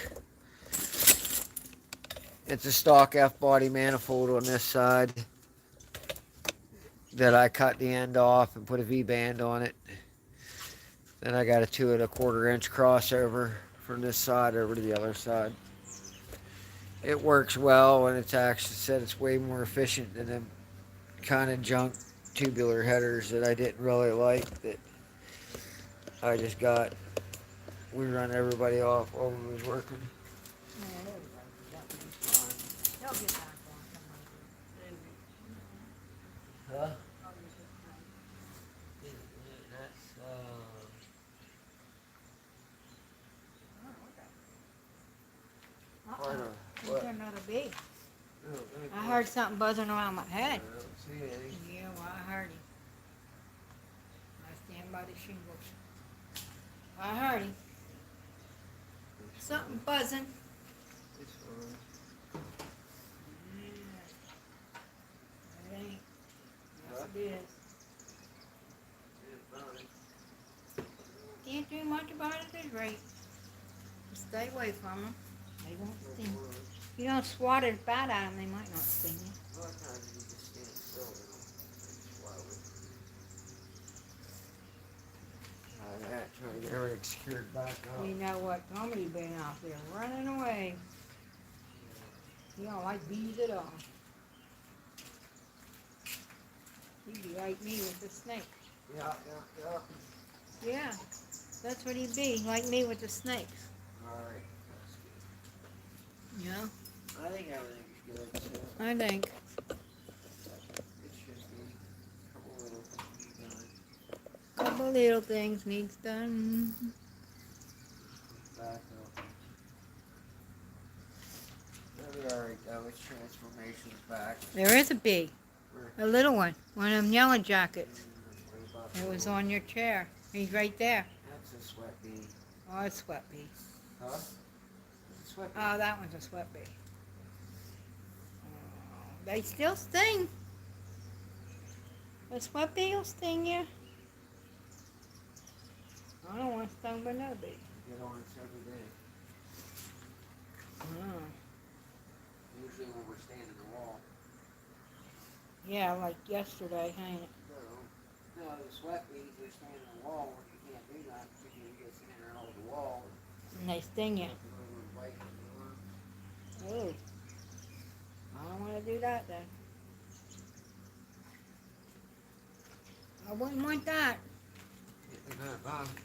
F body manifold on this side that I cut the end off and put a V band on it. Then I got a 2 1/4 inch crossover from this side over to the other side. It works well, and it's actually said it's way more efficient than them kind of junk tubular headers that I didn't really like. That I just got. We run everybody off while we was working. Huh? There's another bee. I heard something buzzing around my head. I don't see anything. Yeah, well, I heard him. I stand by the shingles. I heard him. Something buzzing. It's fine. Yeah. It ain't. Yes, it is. It's fine. Can't do much about it at this rate. Just stay away from them. They won't sting. If you don't swat as bad at them, they might not sting you. A lot of times you just stand still. It's wild. Trying to get everything secured back up. You know what? Tommy been out there running away. He don't like bees at all. He'd be like me with the snake. Yeah. Yeah, that's what he'd be, like me with the snakes. Alright. Yeah, I think everything's good. So I think. it should be a couple little things done. Couple little things needs done. Back up. That'll be alright though. Its transformation's back. There is a bee, a little one of them yellow jackets. What about It was the- on your chair. He's right there. That's a sweat bee. Oh, it's sweat bee. Huh? It's a sweat bee. Oh, that one's a sweat bee. Oh, they still sting. A sweat bee will sting you. I don't want stung by no bee. Get on it every day. Oh. Usually when we're standing in the wall. Yeah, like yesterday, ain't it? No, the sweat bees are standing in the wall when you can't do that because you get standing there over the wall. And they sting you. And bite you. Oh. I don't want to do that then. I wouldn't want that.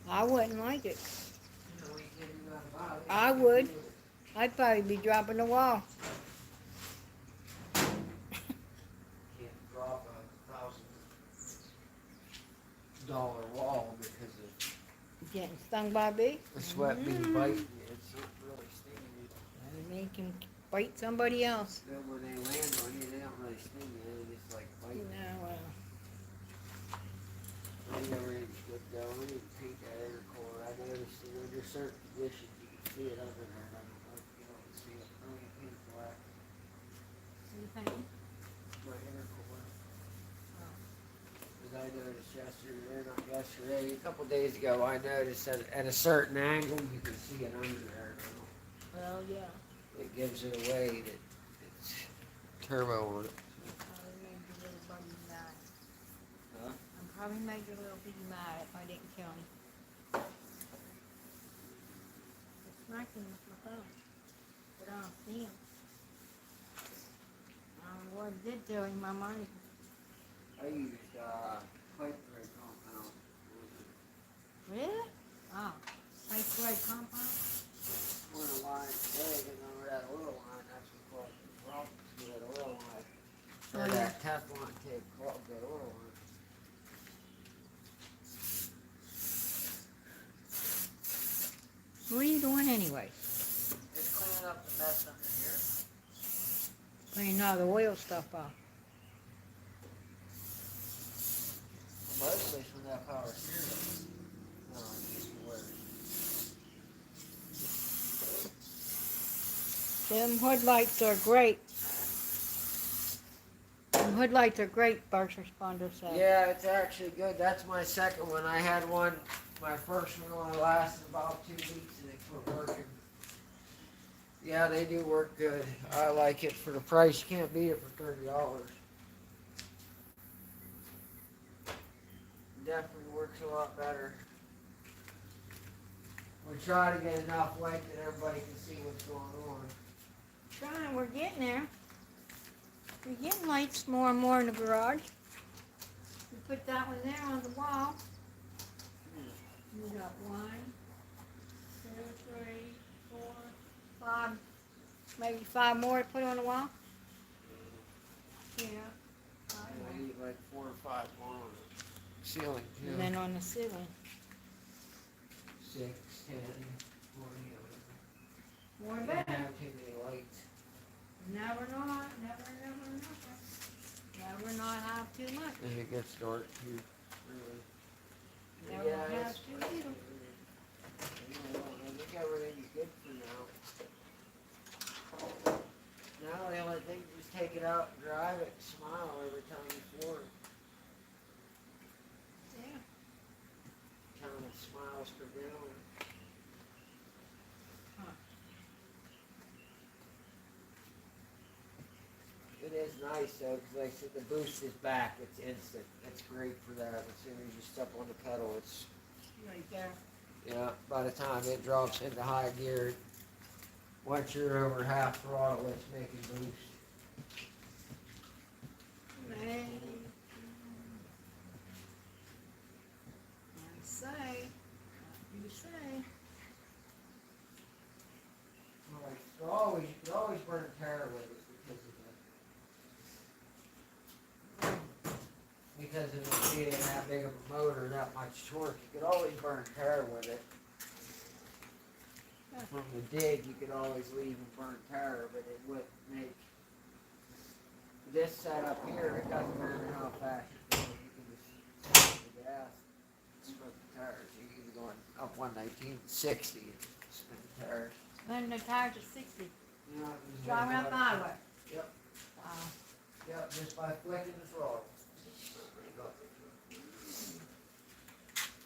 I wouldn't like it. I would. I'd probably be dropping the wall. Can't drop $1,000 wall because of Getting stung by a bee? the sweat bee biting you. It's not really stinging you. And they can bite somebody else. Then when they land on you, they don't really sting you. They just like bite you. No, well. I think everything's good though. We need to paint that inner core. I noticed that under certain conditions you can see it under there. And I don't know if you don't see it. I only paint black. My inner core. Because I noticed yesterday, a couple days ago, I noticed that at a certain angle you can see it under there now. Well, yeah. It gives it away that it's turbo on it. Probably made your little piggy mad if I didn't kill him. I smacked him with my phone, but I don't see him. I don't know what it did to him, my money. I used pipe thread compound. Really? Oh, pipe thread compound? When a line's big, and over that oil line, that's what caused the problem. See that oil line. Or that Teflon tape clogged that oil line. What are you doing anyway? Just cleaning up the mess under here. Cleaning all the oil stuff off. Mostly from that power steering. No, it's just worse. Them hood lights are great. Them hood lights are great, first responder said. Yeah, it's actually good. That's my second one. I had one, my first one only lasted about 2 weeks and it quit working. Yeah, they do work good. I like it for the price. You can't beat it for $30. Definitely works a lot better. We try to get enough light that everybody can see what's going on. Trying, we're getting there. We're getting lights more and more in the garage. We put that one there on the wall. We got 1, 2, 3, 4, 5, maybe 5 more to put on the wall. Yeah. I need like 4 or 5 more on the ceiling too. And then on the ceiling. 6, 10, 20. More Can't better. have too many lights. Never not. Never not have too much. And it gets dark too. Really. Never Yeah, have it's- too little. I think everything is good for now. Now the only thing is take it out and drive it, smile every time you floor it. Yeah. Count of smiles per gallon. It is nice though, because like I said, the boost is back. It's instant. It's great for that. As soon as you step on the pedal, it's, Right there. yeah, by the time it drops into high gear, once you're over half throttle, it's making boost. Hey. I say. You say. Like, you could always burn tire with it because of it being that big of a motor, that much torque. You could always burn tire with it. From the dig, you could always leave and burn tire, but it wouldn't make this setup here. It doesn't matter how fast you go. You can just smoke the gas, smoke the tires. You can be going up 119, 60, and spin the tires. Running the tires at 60. Yeah, just Driving up the highway. Yep. Wow. Yep, just by flicking the throttle.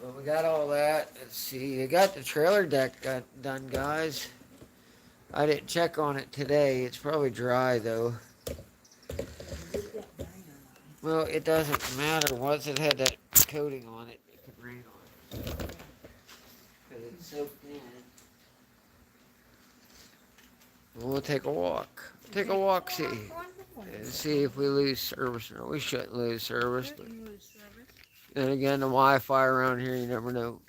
Well, we got all that. Let's see. You got the trailer deck done, guys. I didn't check on it today. It's probably dry, though. Well, it doesn't matter. Once it had that coating on it, it could rain on it. Because it's soaked in. We'll take a walk. Take a walk, see. And see if we lose service or not. We shouldn't lose service, but then again, the Wi-Fi around here, you never know.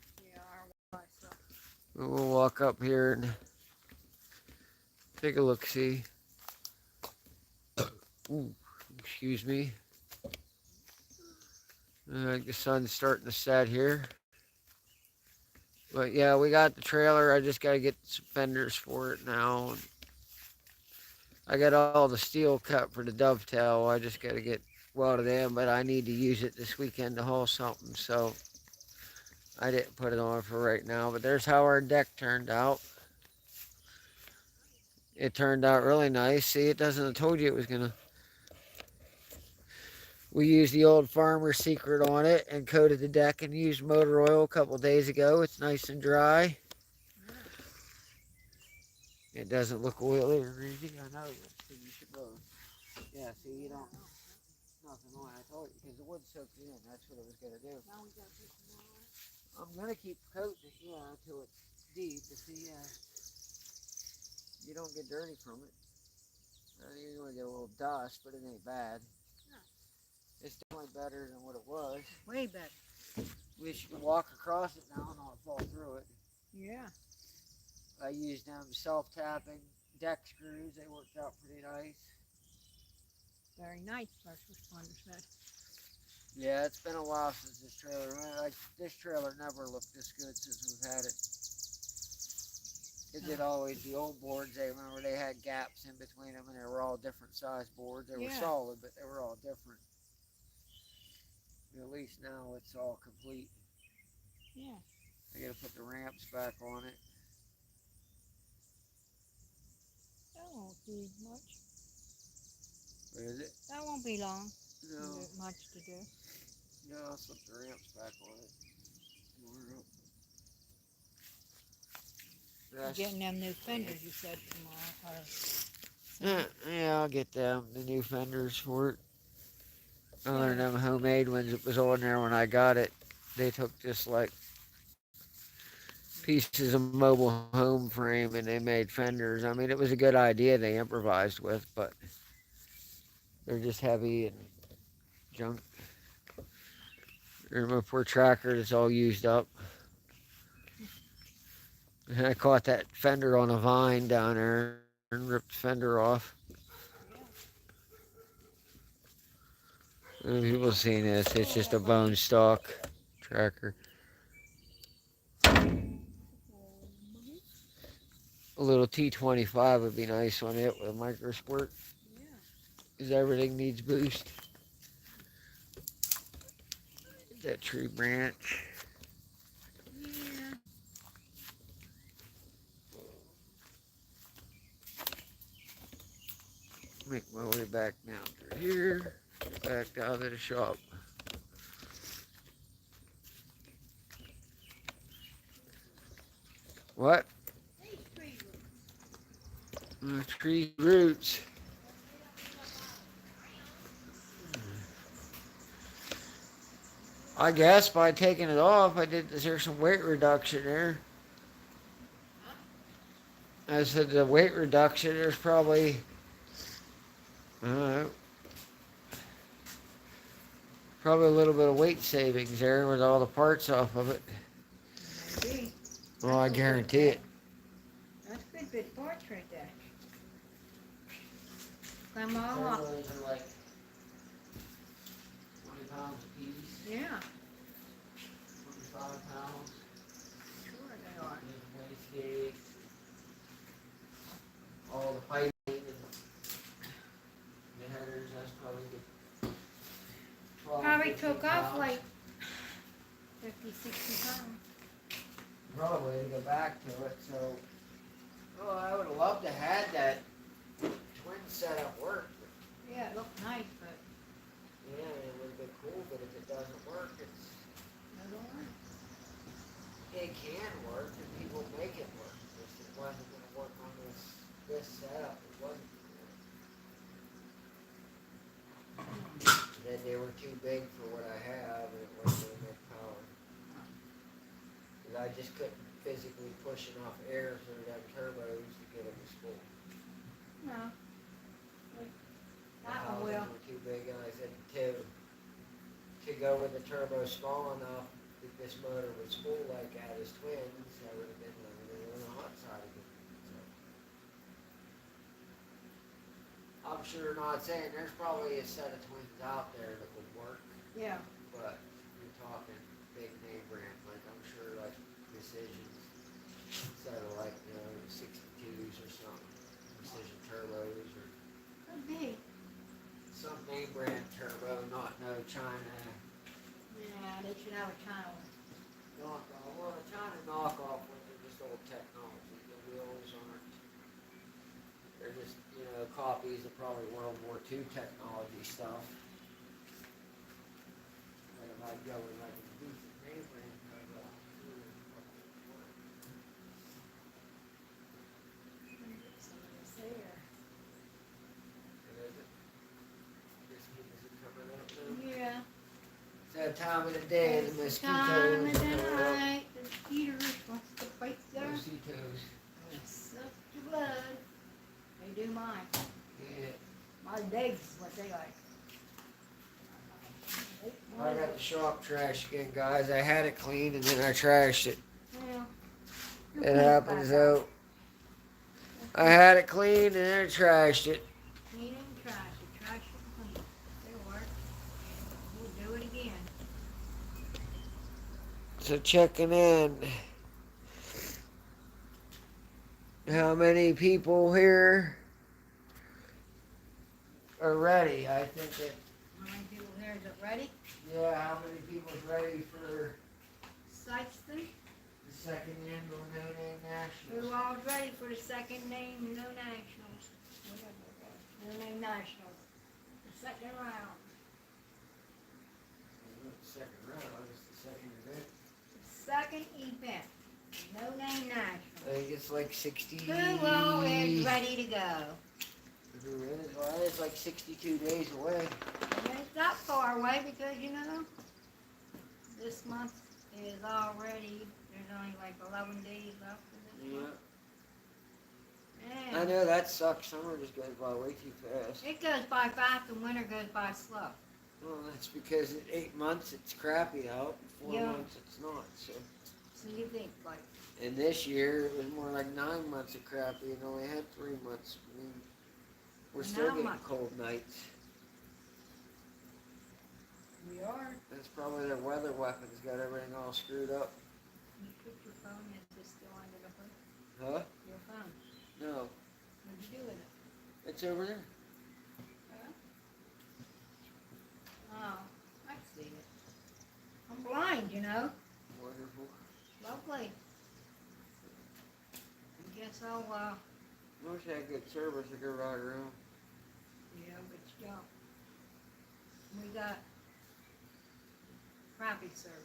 We'll walk up here and take a look, see. Ooh, excuse me. The sun's starting to set here. But yeah, we got the trailer. I just got to get some fenders for it now. I got all the steel cut for the dovetail. I just got to get welded in, but I need to use it this weekend to haul something, so I didn't put it on for right now. But there's how our deck turned out. It turned out really nice. See, it doesn't, I told you it was gonna. We used the old Farmer Secret on it and coated the deck and used motor oil a couple days ago. It's nice and dry. It doesn't look oily or anything. I know. So you should go. Yeah, see, you don't. nothing on it. I told you, because the wood soaked in. That's what it was going to do. Now we gotta put some more. I'm going to keep coating it, until it's deep to see you don't get dirty from it. You're going to get a little dust, but it ain't bad. No. It's definitely better than what it was. Way better. Wish you could walk across it now and not fall through it. Yeah. I used them self-tapping deck screws. They worked out pretty nice. Very nice, first responder said. Yeah, it's been a while since this trailer. This trailer never looked this good since we've had it. It did always the old boards. Remember they had gaps in between them, and they were all different size boards. They were solid, but they were all different. At least now it's all complete. Yeah. I got to put the ramps back on it. That won't be much. What is it? That won't be long. No. Much to do. No, I'll slip the ramps back on it. Getting them new fenders, you said tomorrow. Yeah, I'll get them, the new fenders for it. Other than them homemade ones that was on there when I got it. They took just like pieces of mobile home frame and they made fenders. I mean, it was a good idea they improvised with, but they're just heavy and junk. My poor tracker is all used up. And I caught that fender on a vine down there and ripped the fender off. People seen this, it's just a bone stock tracker. A little T25 would be nice on it with a micro squirt. Yeah. Because everything needs boost. That tree branch. Yeah. Make my way back down through here. Back down to the shop. What? Tree roots. I guess by taking it off, there's some weight reduction there. I said the weight reduction, there's probably, probably a little bit of weight savings there with all the parts off of it. Maybe. Well, I guarantee it. That's good big parts right there. Climb all up. Those are like 20 pounds a piece. Yeah. 25 pounds. Sure they are. Wastegate. All the piping and the headers, that's probably the 12, Probably 15 took off pounds. like 50, 60 pounds. Probably to go back to it, so. Oh, I would have loved to have had that twin setup work. Yeah, it looked nice, but Yeah, it would have been cool, but if it doesn't work, it can work and people make it work. It wasn't going to work on this setup. It wasn't. Then they were too big for what I have, and it wasn't enough power. Because I just couldn't physically push enough air through them turbos to get them to spool. no. The That one housings will. were too big, and I said to go with the turbo small enough that this motor would spool like that as twins, I would have been living on the hot side of it. So. I'm sure not saying there's probably a set of twins out there that would work, Yeah. but you're talking big name brand, like I'm sure like Decisions, instead of like 62s or something, Decision turbos or Could be. some name brand turbo, not no China Yeah, they should have a China one. knockoff. Well, the China knockoff ones are just old technology. The wheels aren't. They're just copies of probably World War II technology stuff. But it might go with like a decent name brand turbo. It's there. Is it? Is it coming up? time of the day, the It's the time of mosquitoes. the and all night, the mosquitoes wants to bite the there. Mosquitoes. Suck your blood. They do mine. Yeah. My legs is what they like. I got the shop trash again, guys. I had it clean and then I trashed it. Well, It happens out. I had it clean and then I trashed it. Clean and trash it. Trash it and clean. It'll work. We'll do it again. So checking in. How many people here are ready? I think that, How many people here is it ready? yeah, how many people's ready for Sykeston? the second annual No Name Who Nationals? all's ready for the second name, no nationals? Whatever it was. No name nationals. The second round. Second round, it's the second event. The second event. No name nationals. I think it's like 60. Who all is ready to go? Who is? Well, it's like 62 days away. It ain't that far away because, you know, this month is already, there's only like 11 days left of this Yeah. month. I know that sucks. Summer just goes by way too fast. It goes by fast and winter goes by slow. Well, that's because in 8 months it's crappy out, and 4 Yeah. months it's not. So, So you think like, and this year it was more like 9 months of crappy, and only had 3 months. I mean, we're still 9 getting months. cold nights. we are, That's probably their weather weapons got everything all screwed up. you put your phone in, it's still under the hood. Huh? Your phone. No, What'd you do with it? it's over there. Huh? Oh, I see it. I'm blind, you know. Wonderful. Lovely. I guess I'll, Wish I had good service to go right around. yeah, but you don't. We got crappy service.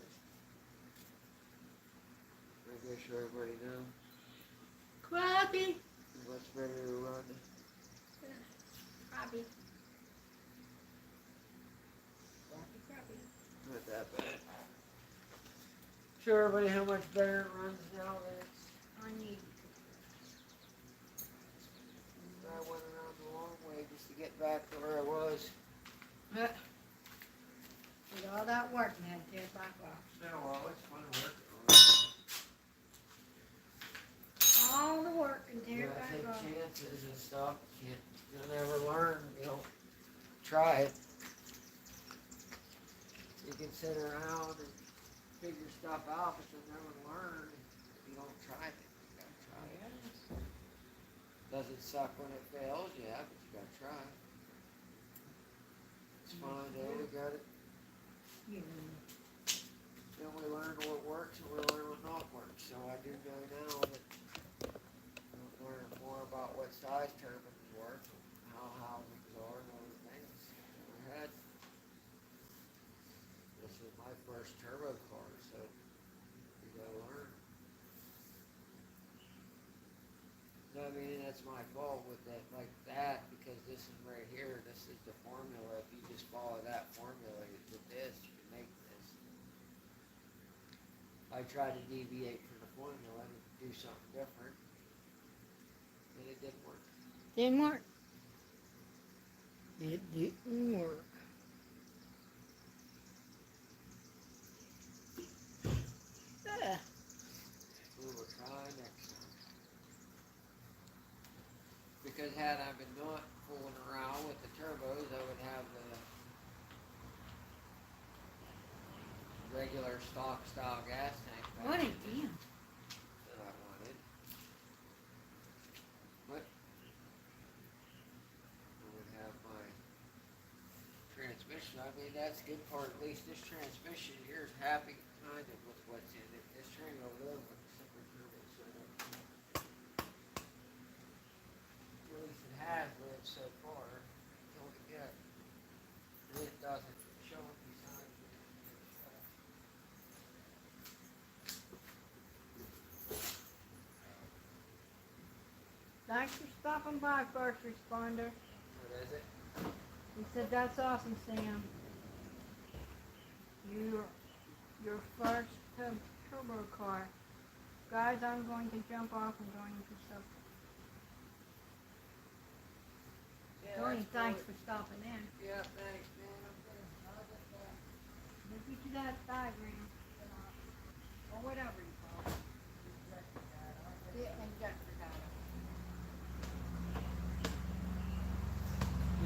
I guess everybody know Crappy. what's better to run. Crappy. Crappy. Not that bad. Show everybody how much better it runs now that it's. I need. I went around the long way just to get back to where I was. With all that work, man, tear it back off. Yeah, well, it's fun work. All the work and tear You it gotta back take off. chances and stuff. You'll never learn. You don't try it. You can sit around and figure stuff out, but you'll never learn if you don't try it. You gotta try it. Does it suck when it fails? Yeah, but you gotta try. It's fine, though. We got it. Yeah. Then we learn what works and we learn what not works. So I do know now that I'm learning more about what size turbines work, and how housings are, and other things. Never had. This is my first turbo car, so you gotta learn. No, I mean, that's my fault with that, like that, because this is right here, this is the formula. If you just follow that formula with this, you can make this. I tried to deviate from the formula and do something different, and it didn't work. Didn't work. It didn't work. We will try next time. Because had I been not fooling around with the turbos, I would have the regular stock style gas tank What a package deal. that I wanted. But I would have my transmission. I mean, that's the good part. At least this transmission here is happy kind of with what's in it. This train over there with the separate turbo setup. At least it has lived so far. Until we get it doesn't show any signs of it. Thanks for stopping by, first responder. What is it? He said, that's awesome, Sam. He your first turbo car. Guys, I'm going to jump off and going to supper. Tony, thanks for stopping in. Yeah, thanks, man. I'll get back. We'll get you that diagram. Or whatever you call it. The injector data.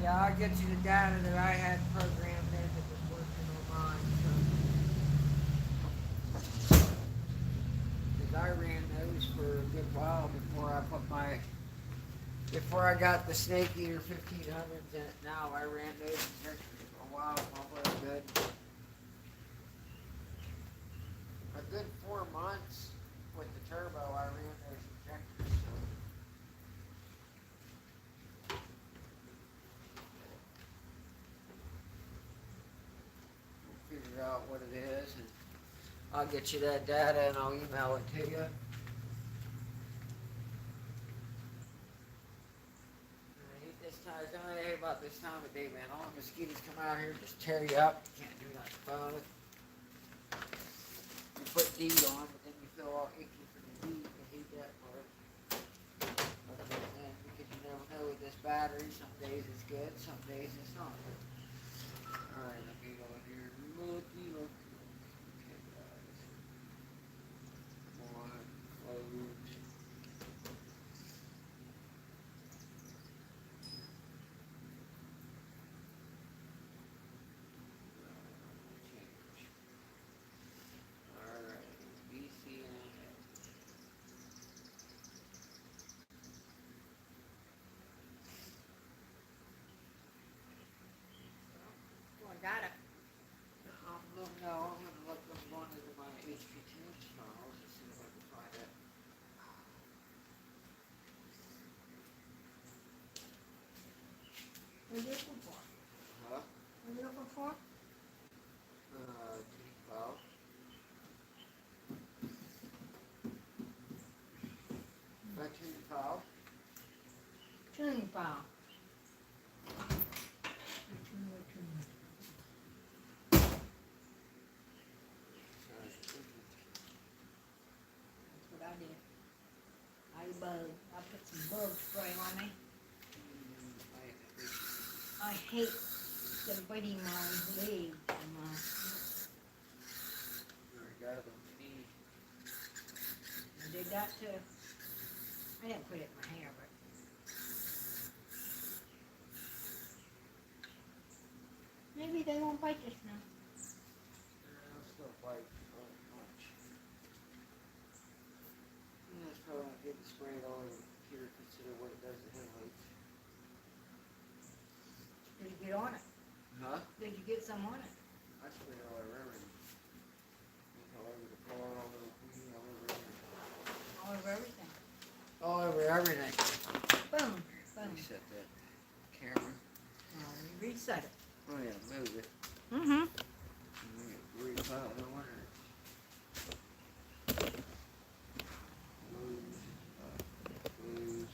Yeah, I'll get you the data that I had programmed in that was working on mine. Because I ran those for a good while before I got the Snake Eater 1500s in it. Now I ran those injectors for a while. All very good. A good 4 months with the turbo, I ran those injectors. So. Figure out what it is, and I'll get you that data and I'll email it to you. This time, it's only about this time of day, man. All the mosquitoes come out here and just tear you up. You can't do nothing about it. You put DEET on, but then you feel all icky for the DEET. I hate that part. Because you never know with this battery. Some days it's good, some days it's not good. Alright, let me go in here. Looky. Okay, guys. Come on, close. Change. Alright, BCN. Oh, I got it. I'm gonna look up one of my HP Tunes files and see if I can find it. What are you looking for? Huh? What are you looking for? Tune file. My tune file. Tuning file. That's what I did. I put some bug spray on me. I hate them biting my legs and my. Got it on my knee. I did that too. I didn't put it in my hair, but. Maybe they won't bite this now. I'll still bite much. Yeah, it's probably not getting sprayed all over the computer, consider what it does to headlights. Did you get on it? Huh? Did you get some on it? I sprayed all over everything. All over the car, all over the wheel, all over everything. All over everything. All over everything. Boom. Reset that camera. Reset it. Oh yeah, move it. Mm-hmm. Repile, no wonder. Lose.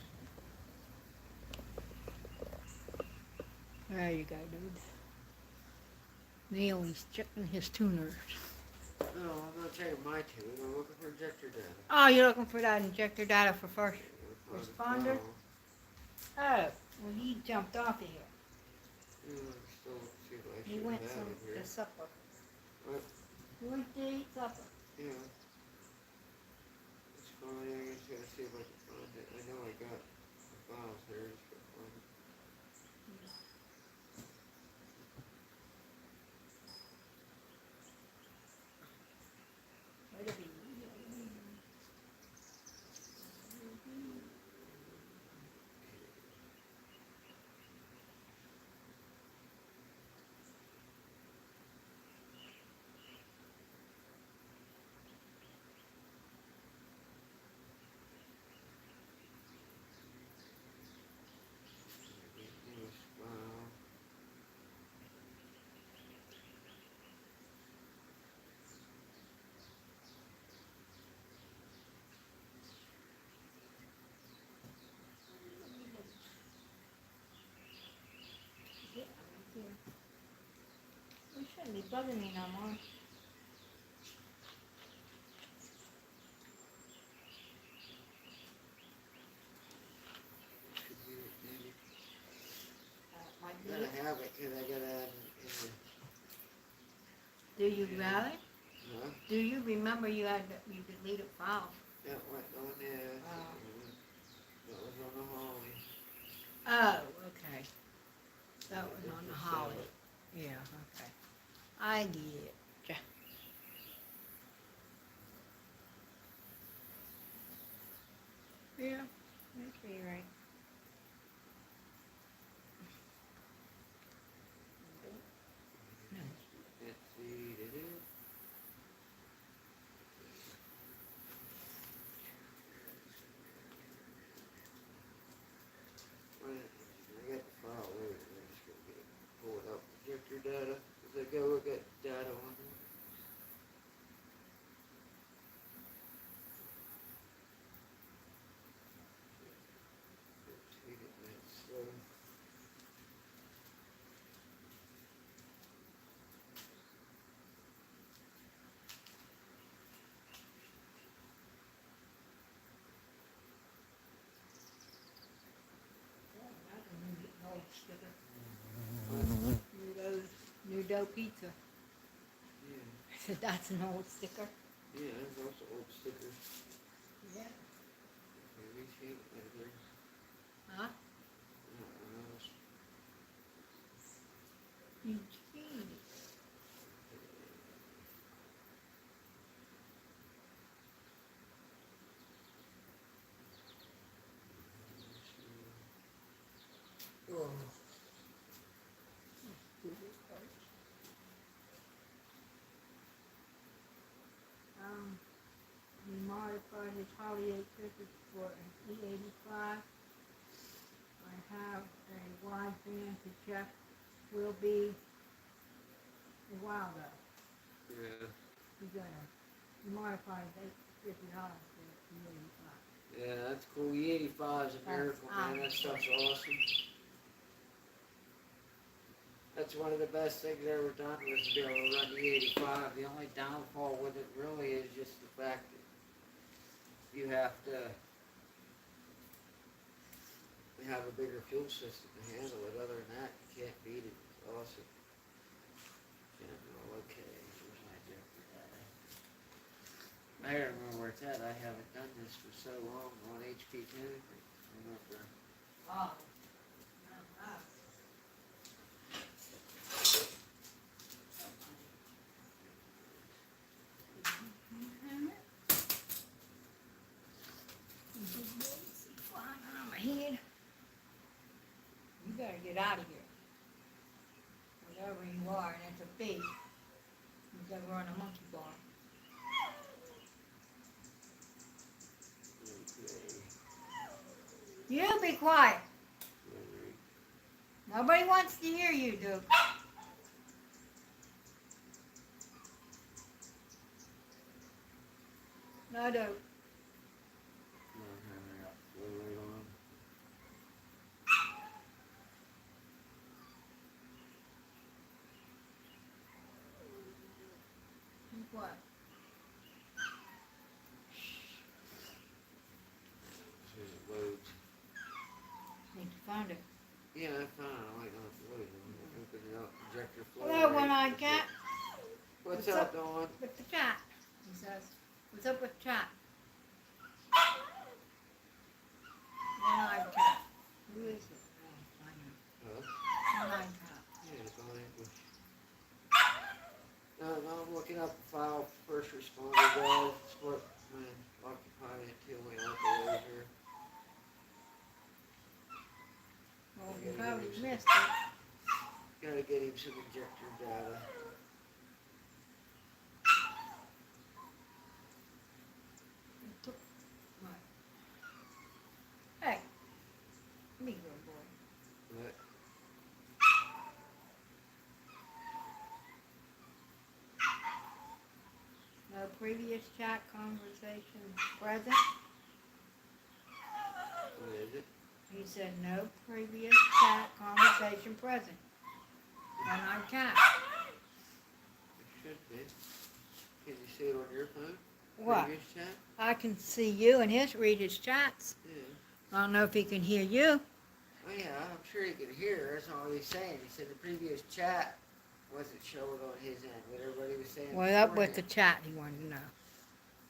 There you go, dude. Neil, he's checking his tuners. No, I'm not checking my tune. I'm looking for injector data. Oh, you're looking for that injector data for first responder? Oh, well, he jumped off of here. Yeah, still see if I He should went have it here. to supper. What? He went to eat supper. Yeah. It's fine. I just gotta see if I can find it. I know I got the files here. Just gotta find it. Wait a minute. This file. Yeah, right here. You shouldn't be bugging me no more. Cause I gotta add in Do you really? the, huh? Do you remember you deleted files? That went on there. Oh. That was on the Holly. Oh, okay. That was Just on the to Holly. sell it. Yeah, okay. I get it. Yeah, that's be right. Let's see, did it? Well, I got the file there. I'm just gonna get it, pull it up, projector data. As I go, I got data on it. Oops, he didn't that slow. New dough pizza. Yeah, That's an old sticker. yeah, there's also old stickers. Yeah. Maybe she ain't better. Huh? Uh-uh. You cheated. Oh. We modified his Holly 850 for an E85. I have a wide band to check. Will be a while though. Yeah. He's gonna modify his $850 for E85. Yeah, that's cool. E85 is a miracle, man. That stuff's awesome. That's one of the best things ever done was to be able to run the 85. The only downfall with it really is just the fact that you have to have a bigger fuel system to handle it. Other than that, you can't beat it. It's awesome. General, okay. Here's my Jeffrey data. I don't remember where it's at. I haven't done this for so long on HP2. Remember. Oh. Flying on my head. You better get out of here. Whatever you are, and it's a fee. You gotta run a monkey bar. Okay. You be quiet. Memory. Nobody wants to hear you, Duke. No, Duke. What? As it loads. Need to find it. Yeah, I found it. I might not have to load it. Open it up. Projector flow. Hello, one-eyed cat. What's What's up, up? Dawn? With the chat. He says, what's up with chat? One-eyed cat. Who is it? Oh, I know. Huh? One-eyed cat. Yeah, it's on English. No, I'm looking up the file for first responder guide. It's what occupied until we have the laser. Well, you probably missed it. Gotta get him some injector data. Hey, me good boy. What? No previous chat conversation present. What is it? He said no previous chat conversation present. One-eyed cat. It should be. Can you see it on your phone? What? Previous chat? I can see you and read his chats. Yeah. I don't know if he can hear you. Oh yeah, I'm sure he could hear. That's not what he's saying. He said the previous chat wasn't showing on his end. What everybody was saying Well, that was beforehand. the chat he wanted to know.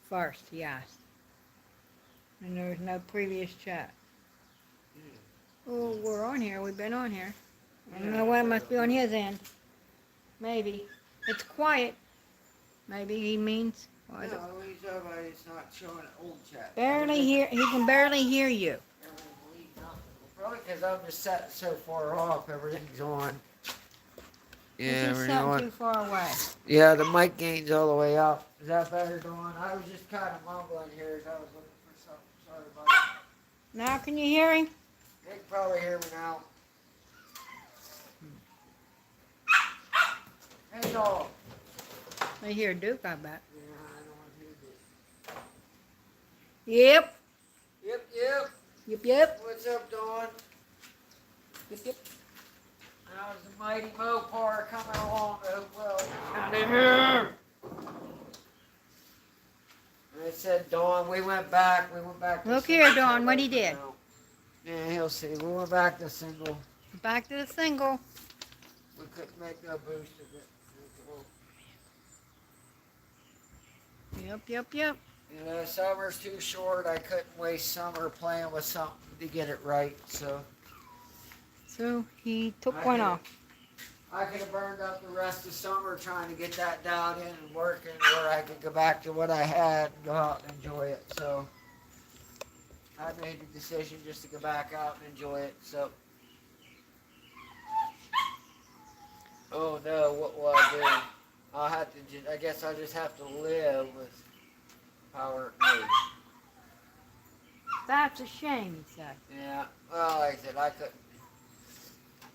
First, he asked. And there was no previous chat. Oh, we're on here. We've been on here. I don't know what it must be on his end. Maybe. It's quiet. Maybe he means. No, he's talking about it's not showing old chat. Barely hear. He can barely hear you. Probably because I'm just sat so far off, everything's on. This Yeah, is everything something on. too far away. Yeah, the mic gain's all the way up. Is that better, Dawn? I was just kind of mumbling here as I was looking for something. Sorry about it. Now can you hear him? They can probably hear me now. Hey, dog. They hear Duke, I bet. Yeah, I don't hear this. Yep. Yep. Yep. What's up, Dawn? Yep. How's the mighty Mopar coming along? Oh, well. Out of here. I said, Dawn, we went back. To Look single here, Dawn, for what he right did. now. Yeah, he'll see. We went back to single. Back to the single. We couldn't make no boost of it. Yep. You know, summer's too short. I couldn't waste summer playing with something to get it right. So he took I one could- off. I could have burned up the rest of summer trying to get that dialed in and working where I could go back to what I had and go out and enjoy it. So I made the decision just to go back out and enjoy it. So, oh no, what will I do? I'll have to. I guess I'll just have to live with power at me. That's a shame, he said. Yeah. Well, like I said,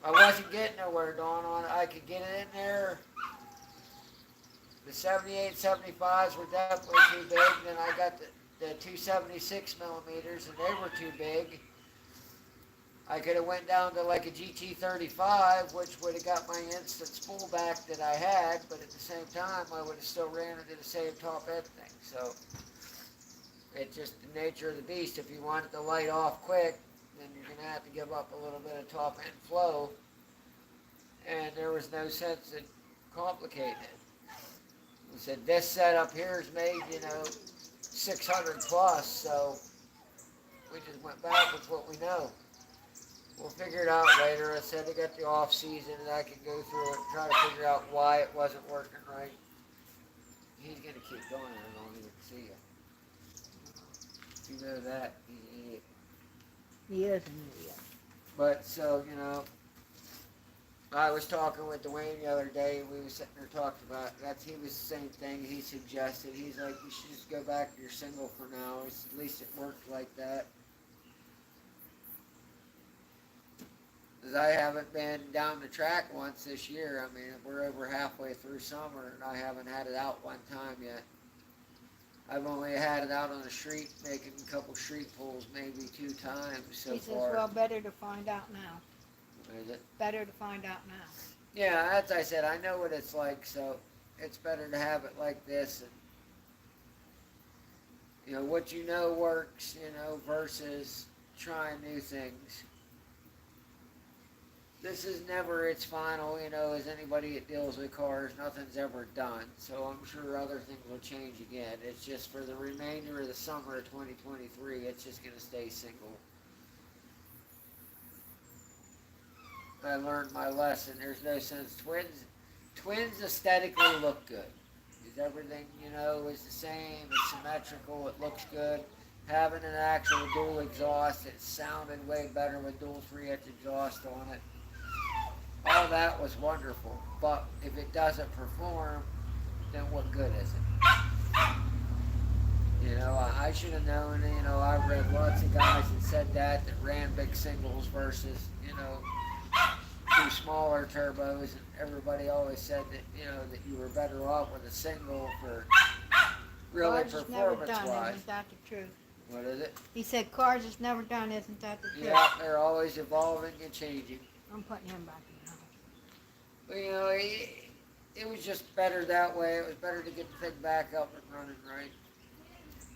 I wasn't getting nowhere, Dawn, on it. I could get it in there. The 78, 75s were definitely too big. Then I got the 276 millimeters, and they were too big. I could have went down to like a GT35, which would have got my instant spool back that I had, but at the same time, I would have still ran into the same top end thing. So it's just the nature of the beast. If you want it to light off quick, then you're going to have to give up a little bit of top end flow. And there was no sense in complicating it. We said this setup here is made, 600 plus, so we just went back with what we know. We'll figure it out later. I said I got the off season and I can go through it and try to figure out why it wasn't working right. He's going to keep going. I don't even see you. You know that. He's an idiot. He is an idiot. But so, I was talking with Dwayne the other day. We were sitting there talking about that. He was the same thing. He suggested. He's like, you should just go back to your single for now. At least it worked like that. Because I haven't been down the track once this year. I mean, we're over halfway through summer, and I haven't had it out one time yet. I've only had it out on the street, making a couple street pulls, maybe 2 times so He says, far. well, better to find out now. Is it? Better to find out now. Yeah, as I said, I know what it's like, so it's better to have it like this. And, what you know works, versus trying new things. This is never its final, as anybody that deals with cars, nothing's ever done. So I'm sure other things will change again. It's just for the remainder of the summer of 2023, it's just going to stay single. I learned my lesson. There's no sense. Twins aesthetically look good. Because everything, is the same. It's symmetrical. It looks good. Having an actual dual exhaust, it sounded way better with dual 3-inch exhaust on it. All that was wonderful. But if it doesn't perform, then what good is it? I should have known, I've read lots of guys that said that ran big singles versus, 2 smaller turbos, and everybody always said that, that you were better off with a single for really Cars is never done, performance-wise. isn't that the truth? What is it? He said cars is never done, isn't that the truth? Yeah, they're always evolving and changing. I'm putting him back in the house. But, it was just better that way. It was better to get the thing back up and running right.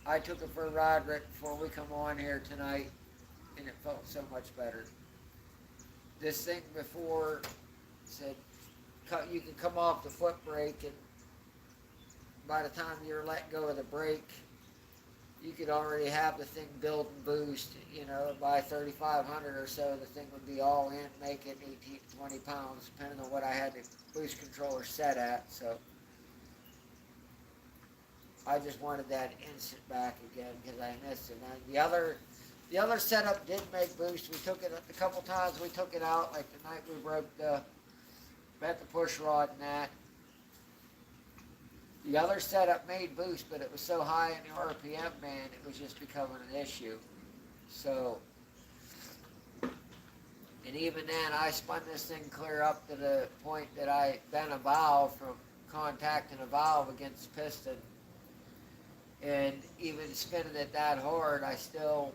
I took it for a ride right before we come on here tonight, and it felt so much better. this thing before said you can come off the foot brake, and by the time you're letting go of the brake, you could already have the thing build and boost. You know, by 3,500 or so, the thing would be all in, making 18 to 20 pounds, depending on what I had the boost controller set at. So I just wanted that instant back again because I missed it. And the other setup did make boost. We took it a couple times. We took it out, like the night we broke bent the push rod and that. The other setup made boost, but it was so high in the RPM band, it was just becoming an issue. So, and even then, I spun this thing clear up to the point that I bent a valve from contacting a valve against the piston. And even spinning it that hard, I still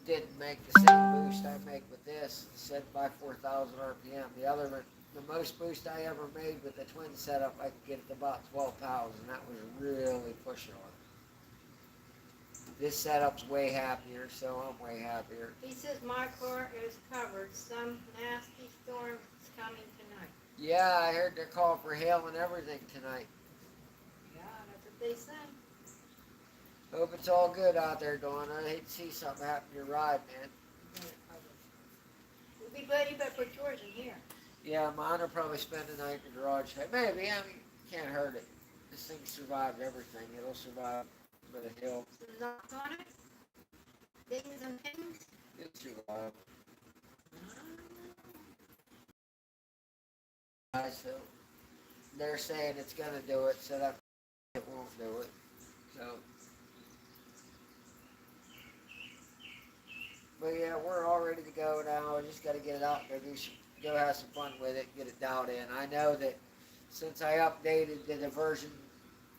didn't make the same boost I make with this, set by 4,000 RPM. The most boost I ever made with the twin setup, I could get it to about 12 pounds, and that was really pushing on it. This setup's way happier, so I'm way happier. He says my car is covered. Some nasty storm is coming tonight. Yeah, I heard they're calling for hail and everything tonight. Yeah, that's what they say. Hope it's all good out there, Dawn. I hate to see something happen to your ride, man. We'll be ready, but put yours in here. Yeah, mine will probably spend the night in the garage. Maybe, I mean, can't hurt it. This thing survived everything. It'll survive a bit of hill. Some knocks on it. Things and things. It'll survive. So, they're saying it's going to do it, so that it won't do it. So, but yeah, we're all ready to go now. I just got to get it out and go have some fun with it, get it dialed in. I know that since I updated the version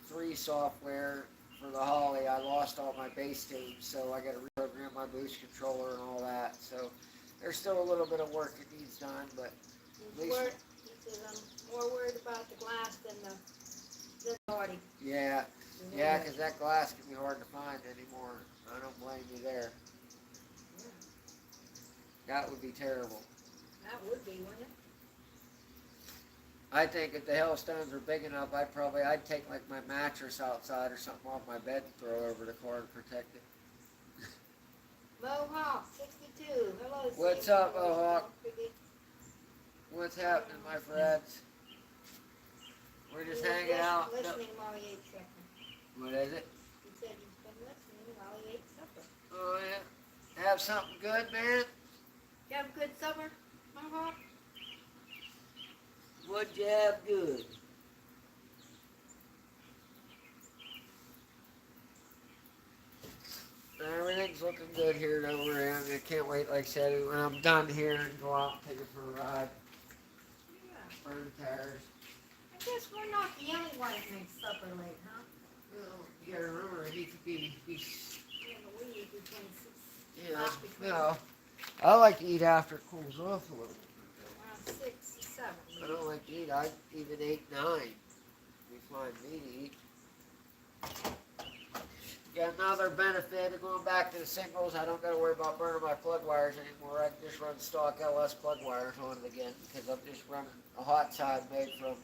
3 software for the Holly, I lost all my bass tunes, so I got to reprogram my boost controller and all that. So there's still a little bit of work that needs done, but at least... He says I'm more worried about the glass than the body. Yeah, because that glass can be hard to find anymore. I don't blame you there. Yeah. That would be terrible. That would be, wouldn't it? I think if the hailstones were big enough, I'd take like my mattress outside or something off my bed and throw over the car and protect it. Mohawk 62. Hello. What's up, Mohawk? What's happening, my friends? We're just hanging out. Listening while he ate supper. What is it? He said he's been listening while he ate supper. Oh yeah. Have something good, man? You have a good supper, Mohawk? What'd you have good? Everything's looking good here over here. I can't wait, like I said, when I'm done here and go out and take it for a ride. Yeah. Burn tires. I guess we're not the only ones that make supper late, huh? Well, you gotta remember, he could be In the week between 6. yeah, not between no. I like to eat after it cools off a little bit. Around 6 or 7. I don't like to eat. I even 8, 9. We find me to eat. Got another benefit of going back to the singles. I don't got to worry about burning my plug wires anymore. I can just run stock LS plug wires on it again because I'm just running a hot side made from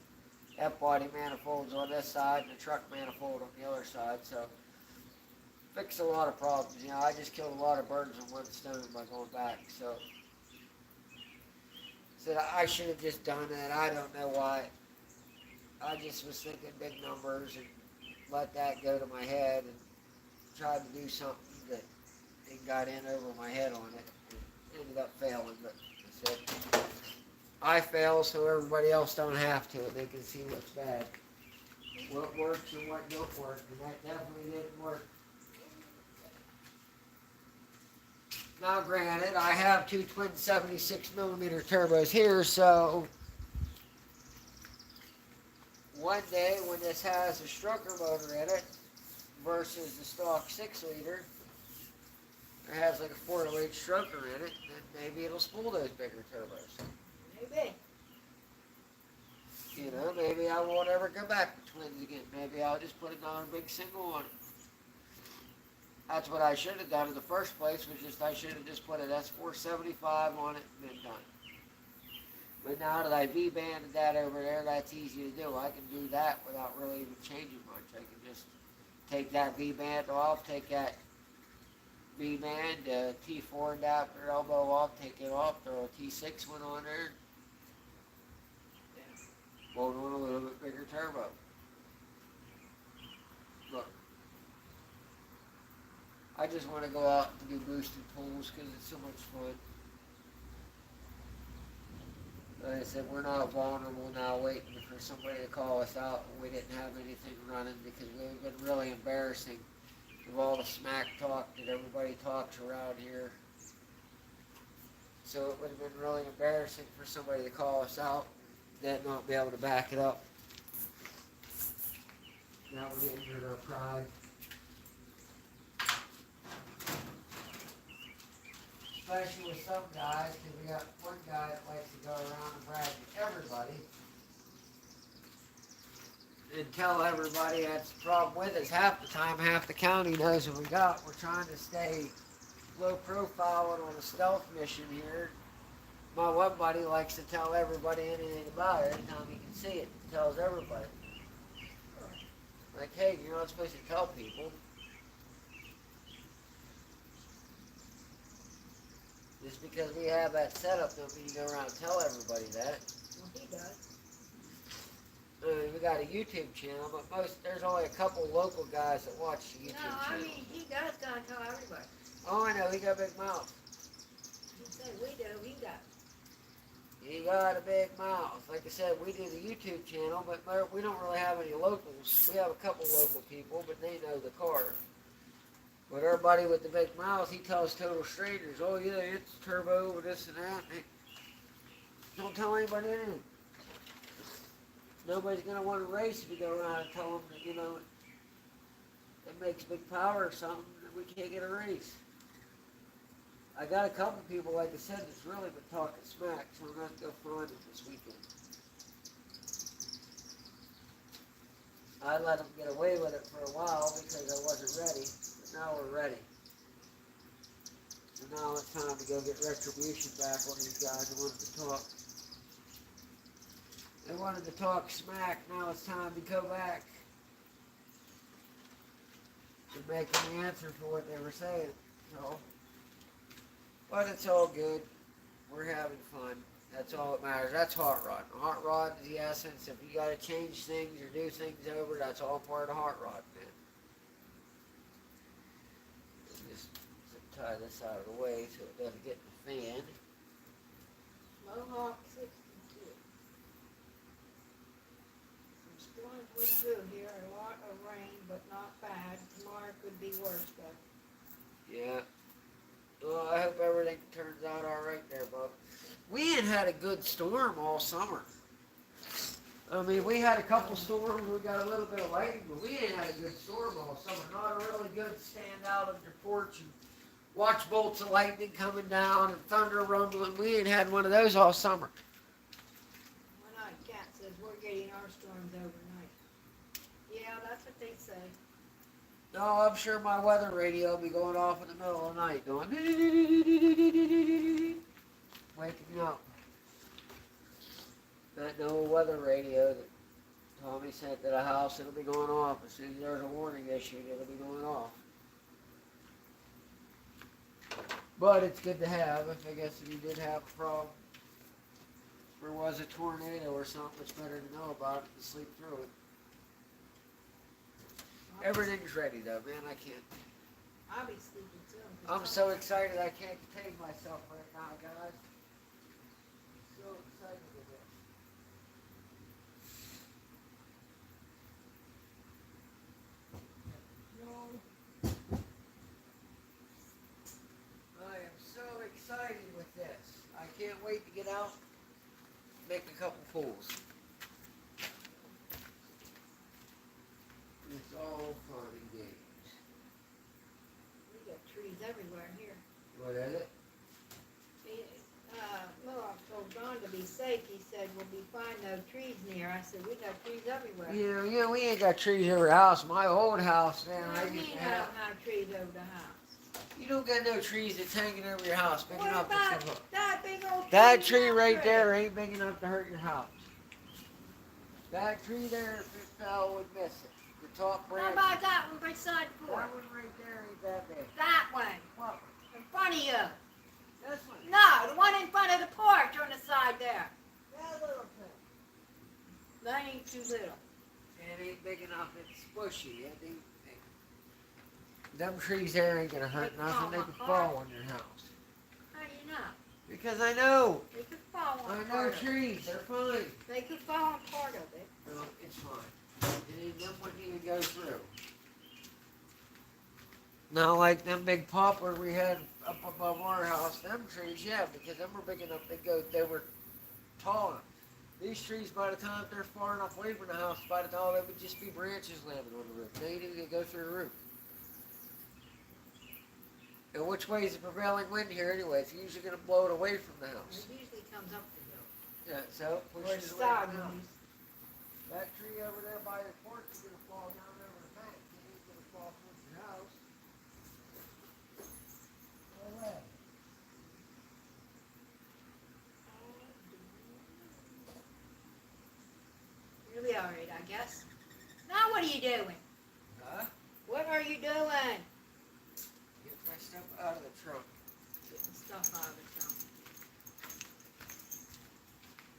F-body manifolds on this side and a truck manifold on the other side. So fixed a lot of problems. You know, I just killed a lot of birds with one stone by going back. So I should have just done it. I don't know why. I just was thinking big numbers and let that go to my head and tried to do something that it got in over my head on it. It ended up failing, but I said, I fail so everybody else don't have to. They can see what's bad. What works and what don't work, and that definitely didn't work. Now granted, I have 2 twin 76mm turbos here, so one day when this has a stroker motor in it versus the stock 6-liter, it has like a 408 stroker in it, then maybe it'll spool those bigger turbos. Maybe. You know, maybe I won't ever go back to twins again. Maybe I'll just put a big single on it. That's what I should have done in the first place, was just I should have just put an S475 on it and been done. But now that I V-banded that over there, that's easy to do. I can do that without really even changing much. I can just take that V-band off, take that V-band, T4 adapter elbow off, take it off, throw a T6 one on there, bolt on a little bit bigger turbo. Look, I just want to go out and do boosted pulls because it's so much fun. Like I said, we're not vulnerable now waiting for somebody to call us out. We didn't have anything running because we've been really embarrassing with all the smack talk that everybody talks around here. So it would have been really embarrassing for somebody to call us out and then not be able to back it up. That would injure our pride. Especially with some guys, because we got one guy that likes to go around and brag to everybody and tell everybody that's the problem with us. Half the time, half the county knows what we got. We're trying to stay low profile and on a stealth mission here. My one buddy likes to tell everybody anything about it anytime he can see it. He tells everybody. Like, hey, you're not supposed to tell people. Just because we have that setup don't mean you go around and tell everybody that. Well, he does. We got a YouTube channel, but there's only a couple local guys that watch the YouTube No, channel. I mean, he does gotta tell everybody. Oh, I know, he got a big mouth. He said we do, he does. He got a big mouth. Like I said, we do the YouTube channel, but we don't really have any locals. We have a couple local people, but they know the car. But everybody with the big mouth, he tells total strangers, oh yeah, it's turbo, or this and that. Don't tell anybody anything. Nobody's going to want to race if you go around and tell them that, you know, it makes big power or something, that we can't get a race. I got a couple people, like I said, that's really been talking smack, so I'm going to go find them this weekend. I let them get away with it for a while because I wasn't ready, but now we're ready. So now it's time to go get retribution back on these guys who wanted to talk. They wanted to talk smack, now it's time to go back to make an answer for what they were saying. So, but it's all good. We're having fun. That's all that matters. That's hot rod. Hot rod is the essence. If you got to change things or do things over, that's all part of hot rod, man. Just tie this out of the way so it doesn't get in the fan. Mohawk 62. Some storms went through here, a lot of rain, but not bad. Tomorrow could be worse, though. Yeah. Well, I hope everything turns out all right there, Bub. We ain't had a good storm all summer. I mean, we had a couple storms, we got a little bit of lightning, but we ain't had a good storm all summer. Not a really good stand out on your porch and watch bolts of lightning coming down and thunder rumbling. We ain't had one of those all summer. My night cat says we're getting our storms overnight. Yeah, that's what they say. No, I'm sure my weather radio will be going off in the middle of the night going waking me up. That no weather radio that Tommy sent to the house, it'll be going off. As soon as there's a warning issued, it'll be going off. But it's good to have, I guess if you did have a problem. If there was a tornado or something, it's better to know about it and sleep through it. Everything's ready though, man. I can't. I'll be sleeping soon. I'm so excited I can't contain myself right now, guys. So excited with this. No. I am so excited with this. I can't wait to get out and make a couple pulls. It's all fun and games. We got trees everywhere here. What is it? Mohawk told John to be safe. He said, we'll be fine, no trees near. I said, we got trees everywhere. Yeah, we ain't got trees over the house. My old house, man, What I do you used mean to I have. don't have trees over the house? You don't got no trees that's hanging over your house big What enough about to that big old tree? that tree right tree? there ain't big enough to hurt your house. That tree there, if it fell, would miss it. The top How branch. about that one beside the porch? That one right there ain't that big. That one. What? In front of you. This one. No, the one in front of the porch on the side there. That little thing. That ain't too little. It ain't big enough. It's bushy. It ain't big. Them trees there ain't gonna hurt They nothing. fall They my could car. fall on your house. How do you know? Because I know. They could fall on I part know of it. trees. They're fine. They could fall on part of it. No, it's fine. Them wouldn't even go through. Now, like them big poplar we had up above our house, them trees, yeah, because them were big enough. They were tall enough. These trees, by the time they're far enough away from the house, by the time they would just be branches landing on the roof. They didn't even go through the roof. And which way is the prevailing wind here anyway? It's usually going to blow it away from the house. It usually comes up the hill. Yeah, so Or pushes the it away from the side. house. That tree over there by the porch is going to fall down over the bank. It ain't going to fall towards your house. No way. You'll be alright, I guess. Now what are you doing? Huh? What are you doing? Get my stuff out of the trunk. Getting stuff out of the trunk.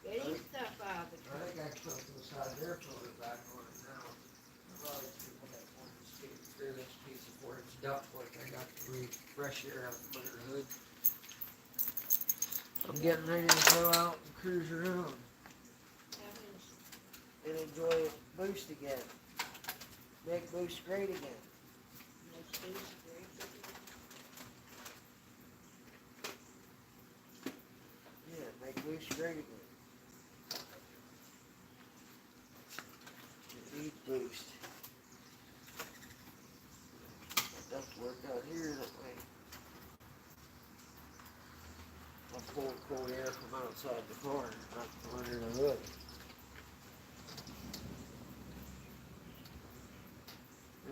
Getting stuff out of the I trunk. think I can put the side there, put it back on it now. I probably should put that one stick through this piece of 4-inch ductwork. I got to breathe fresh air out from under the hood. I'm getting ready to go out and cruise around and enjoy Boost again. Make Boost great again. Yeah, make Boost great again. You need Boost. Ductwork out here that way. I'm pulling cold air from outside the car, not from under the hood.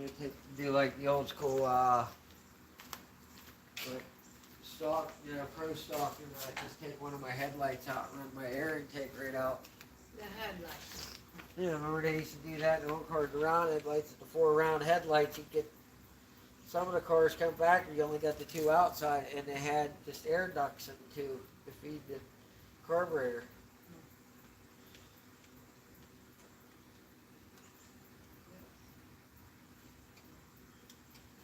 I'm gonna do like the old school, like stock, pro stock, and I just take one of my headlights out and run my air intake right out. The headlights. Yeah, remember they used to do that in old cars, the round headlights, the 4 round headlights. You get some of the cars come back, and you only got the 2 outside, and they had just air ducts in the 2 to feed the carburetor.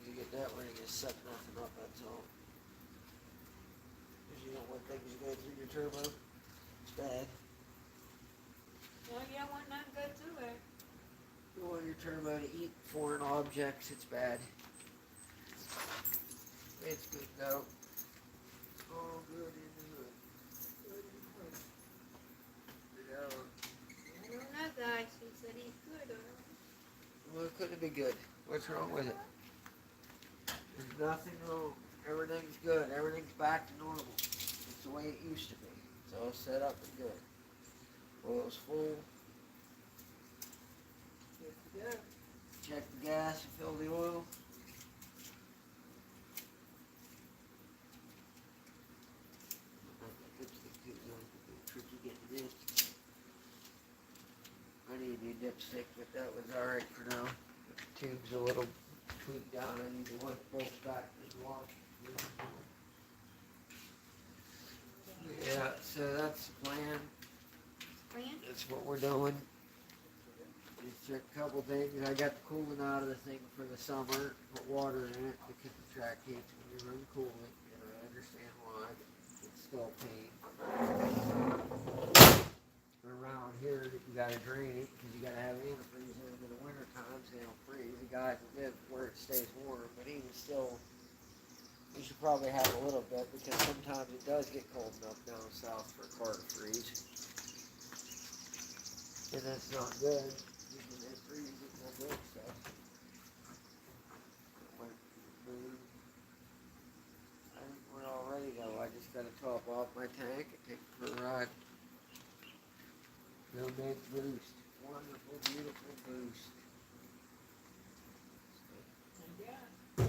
You get that one, you just suck nothing up, that's all. Because you don't want things to go through your turbo. It's bad. No, you don't want nothing to go through it. You don't want your turbo to eat foreign objects, it's bad. It's good though. It's all good in the hood. Yeah. I don't know, guys. He said he's good, alright. Well, couldn't it be good? What's wrong with it? There's nothing wrong. Everything's good. Everything's back to normal. It's the way it used to be. It's all set up and good. Oil's full. Good to go. Check the gas and fill the oil. Tricky getting it. I need a new dipstick, but that was alright for now. The tube's a little tweaked down. I need to work both back as well. Yeah, so that's the plan. Plan? That's what we're doing. Just check a couple things. I got the coolant out of the thing for the summer. Put water in it because the track heats when you run coolant. And I understand why. It's still pain. Around here, you gotta drain it because you gotta have antifreeze in it in the winter time so they don't freeze. The guys that live where it stays warm, but even still, you should probably have a little bit because sometimes it does get cold enough down south for a car to freeze. And that's not good. You can freeze it and that good stuff. I think we're all ready though. I just gotta top off my tank and take it for a ride. No big boost. Wonderful, beautiful boost. Yeah.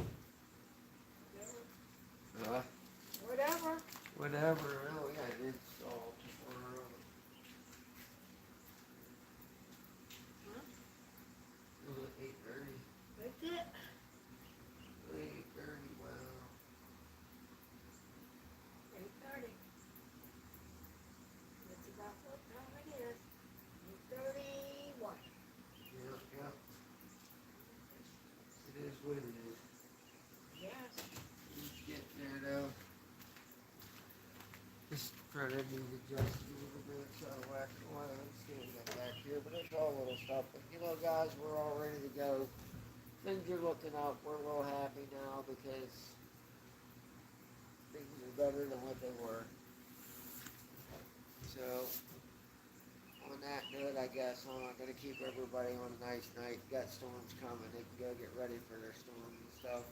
here, but it's all little stuff. But you know, guys, we're all ready to go. Things are looking up. We're real happy now because things are better than what they were. So, on that note, I guess I'm going to keep everybody on a nice night. Got storms coming. They can go get ready for their storms and stuff.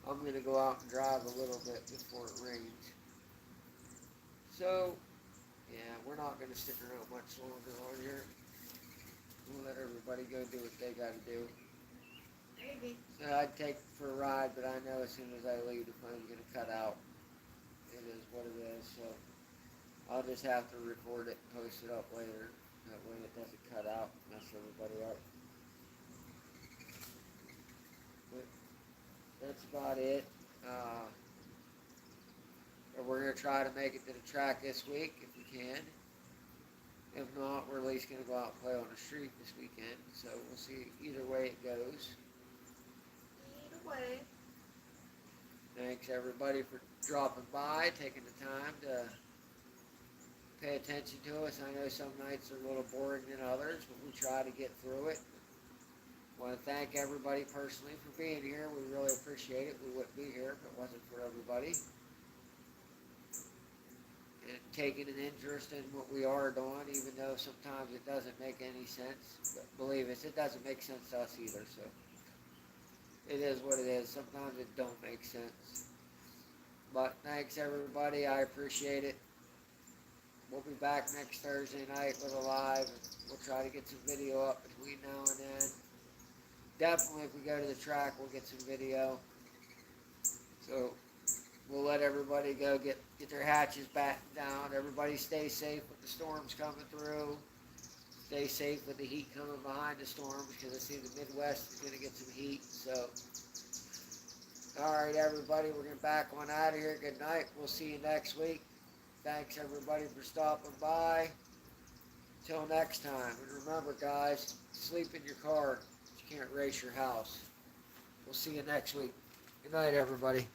I'm going to go out and drive a little bit before it rains. So, yeah, we're not going to stick around much longer on here. We'll let everybody go do what they got to do. Maybe. So I'd take it for a ride, but I know as soon as I leave, the phone's going to cut out. It is what it is, so I'll just have to record it and post it up later. That way it doesn't cut out and mess everybody up. But that's about it. We're going to try to make it to the track this week if we can. If not, we're at least going to go out and play on the street this weekend. So we'll see either way it goes. Either way. Thanks everybody for dropping by, taking the time to pay attention to us. I know some nights are a little boring than others, but we try to get through it. I want to thank everybody personally for being here. We really appreciate it. We wouldn't be here if it wasn't for everybody. And taking an interest in what we are doing, even though sometimes it doesn't make any sense. But believe us, it doesn't make sense to us either, so it is what it is. Sometimes it don't make sense. But thanks everybody, I appreciate it. We'll be back next Thursday night with a live. We'll try to get some video up between now and then. Definitely if we go to the track, we'll get some video. So we'll let everybody go get their hatches battened down. Everybody stay safe with the storms coming through. Stay safe with the heat coming behind the storms because I see the Midwest is going to get some heat. So, all right, everybody, we're going to back on out of here. Good night. We'll see you next week. Thanks, everybody, for stopping by. Till next time. And remember, guys, sleep in your car. You can't race your house. We'll see you next week. Good night, everybody.